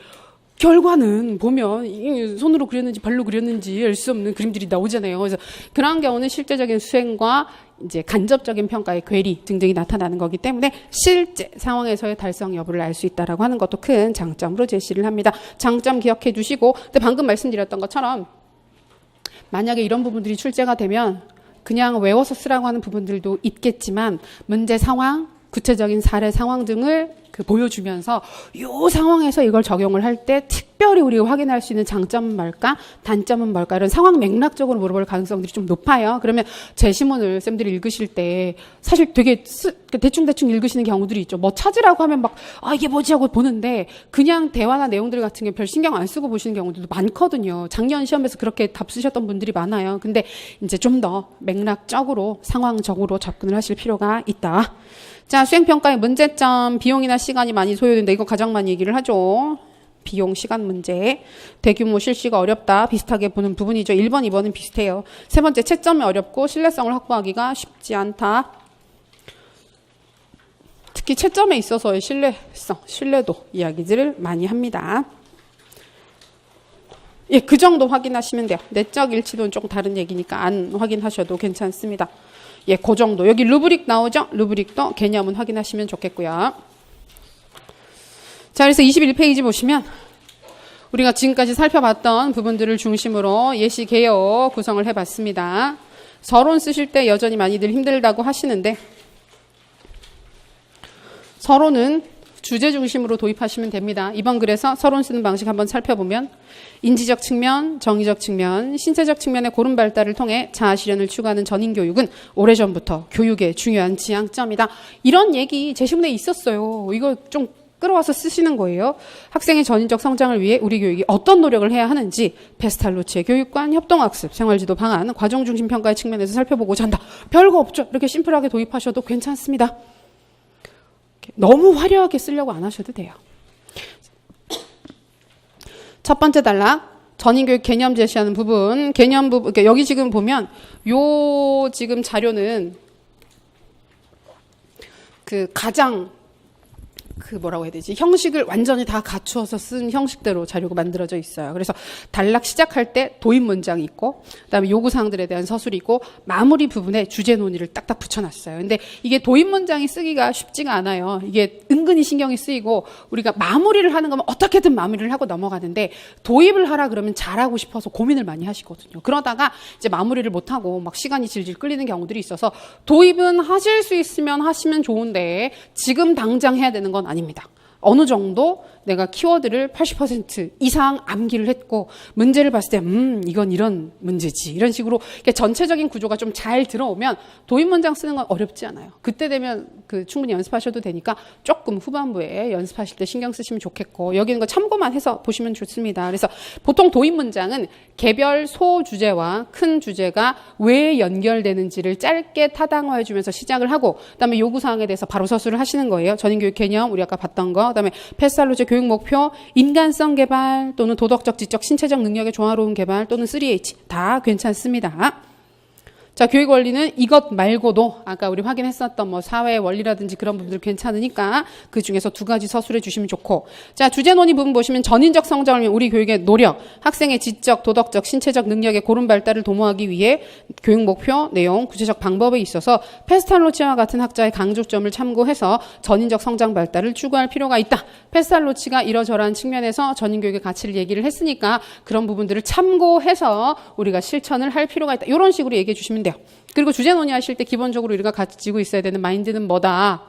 결과는 보면 손으로 그렸는지 발로 그렸는지 알 수 없는 그림들이 나오잖아요. 그래서 그런 경우는 실제적인 수행과 이제 간접적인 평가의 괴리 등등이 나타나는 거기 때문에 실제 상황에서의 달성 여부를 알 수 있다라고 하는 것도 큰 장점으로 제시를 합니다. 장점 기억해 두시고, 근데 방금 말씀드렸던 것처럼 만약에 이런 부분들이 출제가 되면 그냥 외워서 쓰라고 하는 부분들도 있겠지만 문제 상황, 구체적인 사례 상황 등을 보여주면서 이 상황에서 이걸 적용을 할 때 특별히 우리가 확인할 수 있는 장점은 뭘까? 단점은 뭘까? 이런 상황 맥락적으로 물어볼 가능성들이 좀 높아요. 그러면 제시문을 쌤들이 읽으실 때 사실 되게 대충대충 읽으시는 경우들이 있죠. 뭐 찾으라고 하면 막 이게 뭐지 하고 보는데 그냥 대화나 내용들 같은 게 별 신경 안 쓰고 보시는 경우들도 많거든요. 작년 시험에서 그렇게 답 쓰셨던 분들이 많아요. 근데 이제 좀 더 맥락적으로 상황적으로 접근을 하실 필요가 있다. 자, 수행평가의 문제점, 비용이나 시간이 많이 소요된다. 이거 가장 많이 얘기를 하죠. 비용, 시간 문제. 대규모 실시가 어렵다. 비슷하게 보는 부분이죠. 1번, 2번은 비슷해요. 세 번째, 채점이 어렵고 신뢰성을 확보하기가 쉽지 않다. 특히 채점에 있어서의 신뢰도 이야기들을 많이 합니다. 예, 그 정도 확인하시면 돼요. 내적 일치도는 조금 다른 얘기니까 안 확인하셔도 괜찮습니다. 예, 그 정도. 여기 루브릭 나오죠? 루브릭도 개념은 확인하시면 좋겠고요. 자, 그래서 21페이지 보시면 우리가 지금까지 살펴봤던 부분들을 중심으로 예시 개요 구성을 해봤습니다. 서론 쓰실 때 여전히 많이들 힘들다고 하시는데 서론은 주제 중심으로 도입하시면 됩니다. 이번 글에서 서론 쓰는 방식 한번 살펴보면 인지적 측면, 정의적 측면, 신체적 측면의 고른 발달을 통해 자아 실현을 추구하는 전인교육은 오래전부터 교육의 중요한 지향점이다. 이런 얘기 제시문에 있었어요. 이거 좀 끌어와서 쓰시는 거예요. 학생의 전인적 성장을 위해 우리 교육이 어떤 노력을 해야 하는지 페스탈로치의 교육관, 협동학습, 생활지도 방안, 과정중심 평가의 측면에서 살펴보고자 한다. 별거 없죠. 이렇게 심플하게 도입하셔도 괜찮습니다. 너무 화려하게 쓰려고 안 하셔도 돼요. 첫 번째 단락, 전인교육 개념 제시하는 부분, 개념 부분, 그러니까 여기 지금 보면 요 지금 자료는 그 가장 뭐라고 해야 되지? 형식을 완전히 다 갖추어서 쓴 형식대로 자료가 만들어져 있어요. 그래서 단락 시작할 때 도입 문장이 있고, 그다음에 요구사항들에 대한 서술이 있고, 마무리 부분에 주제 논의를 딱딱 붙여놨어요. 근데 이게 도입 문장이 쓰기가 쉽지가 않아요. 이게 은근히 신경이 쓰이고, 우리가 마무리를 하는 거면 어떻게든 마무리를 하고 넘어가는데, 도입을 하라 그러면 잘하고 싶어서 고민을 많이 하시거든요. 그러다가 이제 마무리를 못하고 막 시간이 질질 끌리는 경우들이 있어서, 도입은 하실 수 있으면 하시면 좋은데, 지금 당장 해야 되는 건 아닙니다. 어느 정도 내가 키워드를 80% 이상 암기를 했고 문제를 봤을 때 이건 이런 문제지 이런 식으로 전체적인 구조가 좀 잘 들어오면 도입 문장 쓰는 건 어렵지 않아요. 그때 되면 충분히 연습하셔도 되니까 조금 후반부에 연습하실 때 신경 쓰시면 좋겠고 여기 있는 거 참고만 해서 보시면 좋습니다. 그래서 보통 도입 문장은 개별 소주제와 큰 주제가 왜 연결되는지를 짧게 타당화해 주면서 시작을 하고 그다음에 요구사항에 대해서 바로 서술을 하시는 거예요. 전인교육 개념 우리 아까 봤던 거 그다음에 페스탈로치 교육 목표, 인간성 개발 또는 도덕적, 지적, 신체적 능력의 조화로운 개발 또는 3H 다 괜찮습니다. 자, 교육 원리는 이것 말고도 아까 우리 확인했었던 사회 원리라든지 그런 부분들 괜찮으니까 그 중에서 두 가지 서술해 주시면 좋고 자, 주제 논의 부분 보시면 전인적 성장을 위한 우리 교육의 노력, 학생의 지적, 도덕적, 신체적 능력의 고른 발달을 도모하기 위해 교육 목표, 내용, 구체적 방법에 있어서 페스탈로치와 같은 학자의 강조점을 참고해서 전인적 성장 발달을 추구할 필요가 있다. 페스탈로치가 이러저러한 측면에서 전인교육의 가치를 얘기를 했으니까 그런 부분들을 참고해서 우리가 실천을 할 필요가 있다. 이런 식으로 얘기해 주시면 돼요. 그리고 주제 논의하실 때 기본적으로 우리가 가지고 있어야 되는 마인드는 뭐다?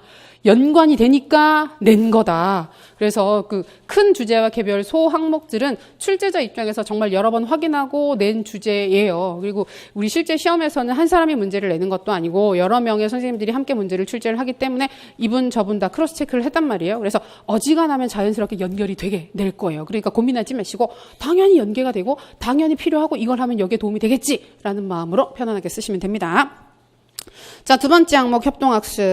연관이 되니까 낸 거다. 그래서 그 큰 주제와 개별 소 항목들은 출제자 입장에서 정말 여러 번 확인하고 낸 주제예요. 그리고 우리 실제 시험에서는 한 사람이 문제를 내는 것도 아니고 여러 명의 선생님들이 함께 문제를 출제를 하기 때문에 이분 저분 다 크로스 체크를 했단 말이에요. 그래서 어지간하면 자연스럽게 연결이 되게 될 거예요. 그러니까 고민하지 마시고 당연히 연계가 되고 당연히 필요하고 이걸 하면 여기에 도움이 되겠지라는 마음으로 편안하게 쓰시면 됩니다. 자, 두 번째 항목 협동학습.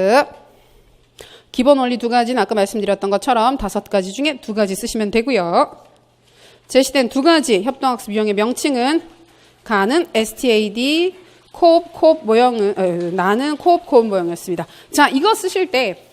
기본 원리 두 가지는 아까 말씀드렸던 것처럼 5가지 중에 2가지 쓰시면 되고요. 제시된 2가지 협동학습 유형의 명칭은 가는 STAD, 코옵 모형은 나는 코옵 모형이었습니다. 자, 이거 쓰실 때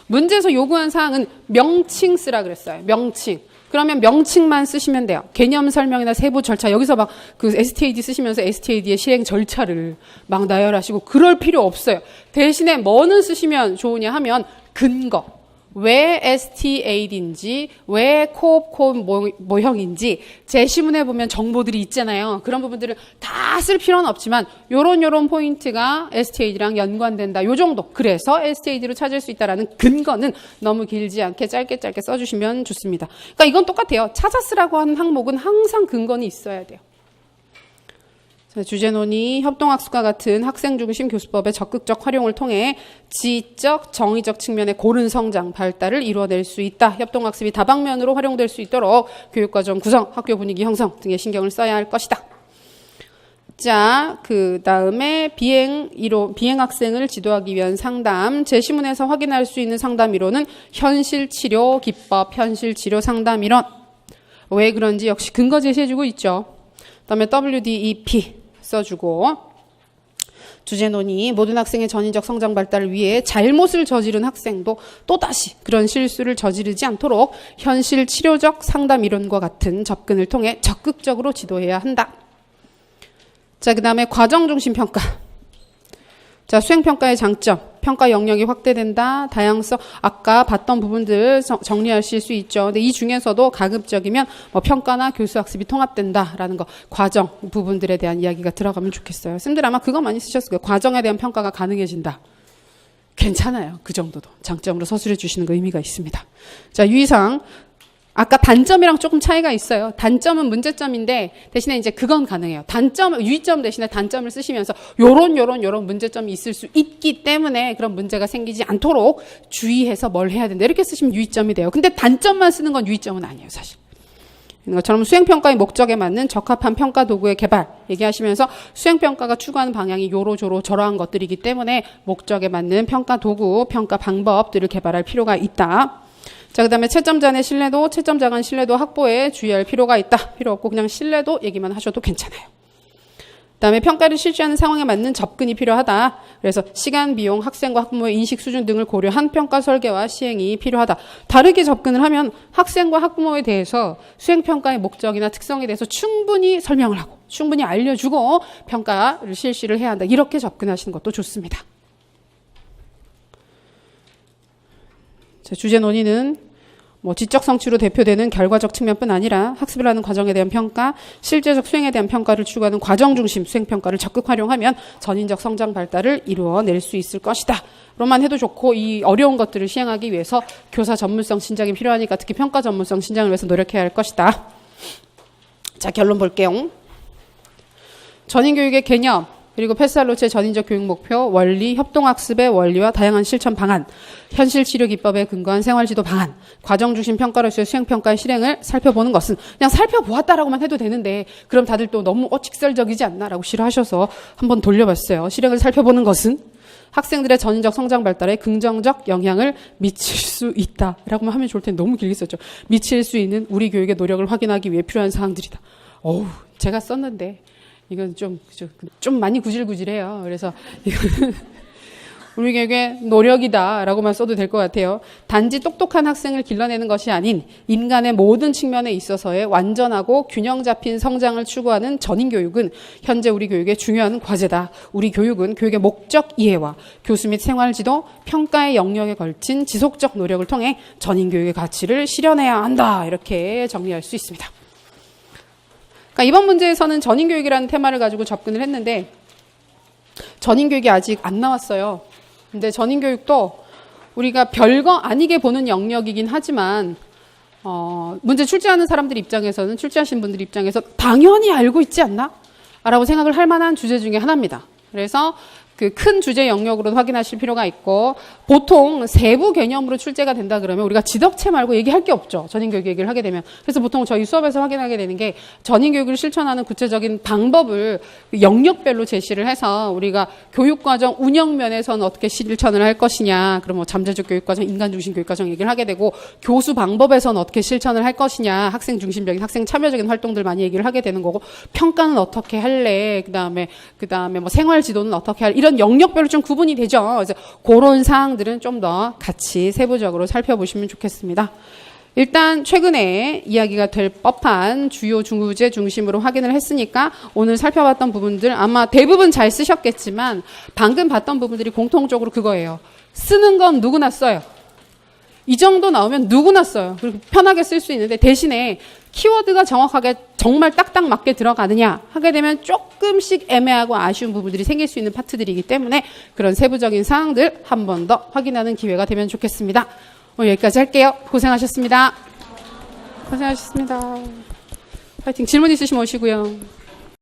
문제에서 요구한 사항은 명칭 쓰라 그랬어요. 명칭. 그러면 명칭만 쓰시면 돼요. 개념 설명이나 세부 절차 여기서 막 그 STAD 쓰시면서 STAD의 실행 절차를 막 나열하시고 그럴 필요 없어요. 대신에 뭐는 쓰시면 좋으냐 하면 근거. 왜 STAD인지 왜 코옵 모형인지 제시문에 보면 정보들이 있잖아요. 그런 부분들을 다 쓸 필요는 없지만 요런 포인트가 STAD랑 연관된다. 요 정도. 그래서 STAD로 찾을 수 있다라는 근거는 너무 길지 않게 짧게 써주시면 좋습니다. 그러니까 이건 똑같아요. 찾아 쓰라고 하는 항목은 항상 근거는 있어야 돼요. 자, 주제 논의, 협동학습과 같은 학생 중심 교수법의 적극적 활용을 통해 지적, 정의적 측면의 고른 성장, 발달을 이루어낼 수 있다. 협동학습이 다방면으로 활용될 수 있도록 교육과정 구성, 학교 분위기 형성 등에 신경을 써야 할 것이다. 자, 그 다음에 비행 학생을 지도하기 위한 상담. 제시문에서 확인할 수 있는 상담 이론은 현실치료 기법, 현실치료 상담 이론. 왜 그런지 역시 근거 제시해주고 있죠. 그 다음에 WDEP 써주고. 주제 논의, 모든 학생의 전인적 성장 발달을 위해 잘못을 저지른 학생도 또다시 그런 실수를 저지르지 않도록 현실 치료적 상담 이론과 같은 접근을 통해 적극적으로 지도해야 한다. 자, 그 다음에 과정 중심 평가. 자, 수행평가의 장점. 평가 영역이 확대된다. 다양성. 아까 봤던 부분들 정리하실 수 있죠. 근데 이 중에서도 가급적이면 뭐 평가나 교수 학습이 통합된다라는 거. 과정 부분들에 대한 이야기가 들어가면 좋겠어요. 쌤들 아마 그거 많이 쓰셨을 거예요. 과정에 대한 평가가 가능해진다. 괜찮아요. 그 정도도. 장점으로 서술해 주시는 거 의미가 있습니다. 자, 유의사항. 아까 단점이랑 조금 차이가 있어요. 단점은 문제점인데 대신에 이제 그건 가능해요. 유의점 대신에 단점을 쓰시면서 요런 문제점이 있을 수 있기 때문에 그런 문제가 생기지 않도록 주의해서 뭘 해야 된다. 이렇게 쓰시면 유의점이 돼요. 근데 단점만 쓰는 건 유의점은 아니에요, 사실. 이것처럼 수행평가의 목적에 맞는 적합한 평가 도구의 개발 얘기하시면서 수행평가가 추구하는 방향이 요로조로 저러한 것들이기 때문에 목적에 맞는 평가 도구, 평가 방법들을 개발할 필요가 있다. 자, 그 다음에 채점자 간 신뢰도 확보에 주의할 필요가 있다. 필요 없고 그냥 신뢰도 얘기만 하셔도 괜찮아요. 그 다음에 평가를 실시하는 상황에 맞는 접근이 필요하다. 그래서 시간, 비용, 학생과 학부모의 인식 수준 등을 고려한 평가 설계와 시행이 필요하다. 다르게 접근을 하면 학생과 학부모에 대해서 수행평가의 목적이나 특성에 대해서 충분히 설명을 하고 충분히 알려주고 평가를 실시를 해야 한다. 이렇게 접근하시는 것도 좋습니다. 자, 주제 논의는 뭐 지적 성취로 대표되는 결과적 측면뿐 아니라 학습을 하는 과정에 대한 평가, 실제적 수행에 대한 평가를 추구하는 과정 중심 수행 평가를 적극 활용하면 전인적 성장 발달을 이루어낼 수 있을 것이다. 로만 해도 좋고 이 어려운 것들을 시행하기 위해서 교사 전문성 신장이 필요하니까 특히 평가 전문성 신장을 위해서 노력해야 할 것이다. 자, 결론 볼게요. 전인교육의 개념, 그리고 패스알로치의 전인적 교육 목표, 원리, 협동학습의 원리와 다양한 실천 방안, 현실치료 기법에 근거한 생활지도 방안, 과정중심 평가로서의 수행평가의 실행을 살펴보는 것은 그냥 살펴보았다라고만 해도 되는데 그럼 다들 또 너무 직설적이지 않나? 라고 싫어하셔서 한번 돌려봤어요. 실행을 살펴보는 것은 학생들의 전인적 성장 발달에 긍정적 영향을 미칠 수 있다라고만 하면 좋을 텐데 너무 길게 썼죠. 미칠 수 있는 우리 교육의 노력을 확인하기 위해 필요한 사항들이다. 제가 썼는데 이건 좀 많이 구질구질해요. 그래서 이거는 우리 교육의 노력이다라고만 써도 될 것 같아요. 단지 똑똑한 학생을 길러내는 것이 아닌 인간의 모든 측면에 있어서의 완전하고 균형 잡힌 성장을 추구하는 전인교육은 현재 우리 교육의 중요한 과제다. 우리 교육은 교육의 목적 이해와 교수 및 생활지도, 평가의 영역에 걸친 지속적 노력을 통해 전인교육의 가치를 실현해야 한다. 이렇게 정리할 수 있습니다. 그러니까 이번 문제에서는 전인교육이라는 테마를 가지고 접근을 했는데 전인교육이 아직 안 나왔어요. 근데 전인교육도 우리가 별거 아니게 보는 영역이긴 하지만 문제 출제하는 사람들 입장에서는 출제하신 분들 입장에서 당연히 알고 있지 않나? 라고 생각을 할 만한 주제 중에 하나입니다. 그래서 그 큰 주제 영역으로 확인하실 필요가 있고 보통 세부 개념으로 출제가 된다 그러면 우리가 지덕체 말고 얘기할 게 없죠. 전인교육 얘기를 하게 되면. 그래서 보통 저희 수업에서 확인하게 되는 게 전인교육을 실천하는 구체적인 방법을 영역별로 제시를 해서 우리가 교육과정 운영면에서는 어떻게 실천을 할 것이냐. 그럼 뭐 잠재적 교육과정, 인간중심 교육과정 얘기를 하게 되고 교수 방법에서는 어떻게 실천을 할 것이냐. 학생 중심적인, 학생 참여적인 활동들 많이 얘기를 하게 되는 거고 평가는 어떻게 할래. 그다음에 뭐 생활지도는 어떻게 할래. 이런 영역별로 좀 구분이 되죠. 그래서 그런 사항들은 좀 더 같이 세부적으로 살펴보시면 좋겠습니다. 일단 최근에 이야기가 될 법한 주요 중구제 중심으로 확인을 했으니까 오늘 살펴봤던 부분들 아마 대부분 잘 쓰셨겠지만 방금 봤던 부분들이 공통적으로 그거예요. 쓰는 건 누구나 써요. 이 정도 나오면 누구나 써요. 그리고 편하게 쓸 수 있는데 대신에 키워드가 정확하게 정말 딱딱 맞게 들어가느냐 하게 되면 조금씩 애매하고 아쉬운 부분들이 생길 수 있는 파트들이기 때문에 그런 세부적인 사항들 한 번 더 확인하는 기회가 되면 좋겠습니다. 오늘 여기까지 할게요. 고생하셨습니다. 고생하셨습니다. 파이팅. 질문 있으시면 오시고요.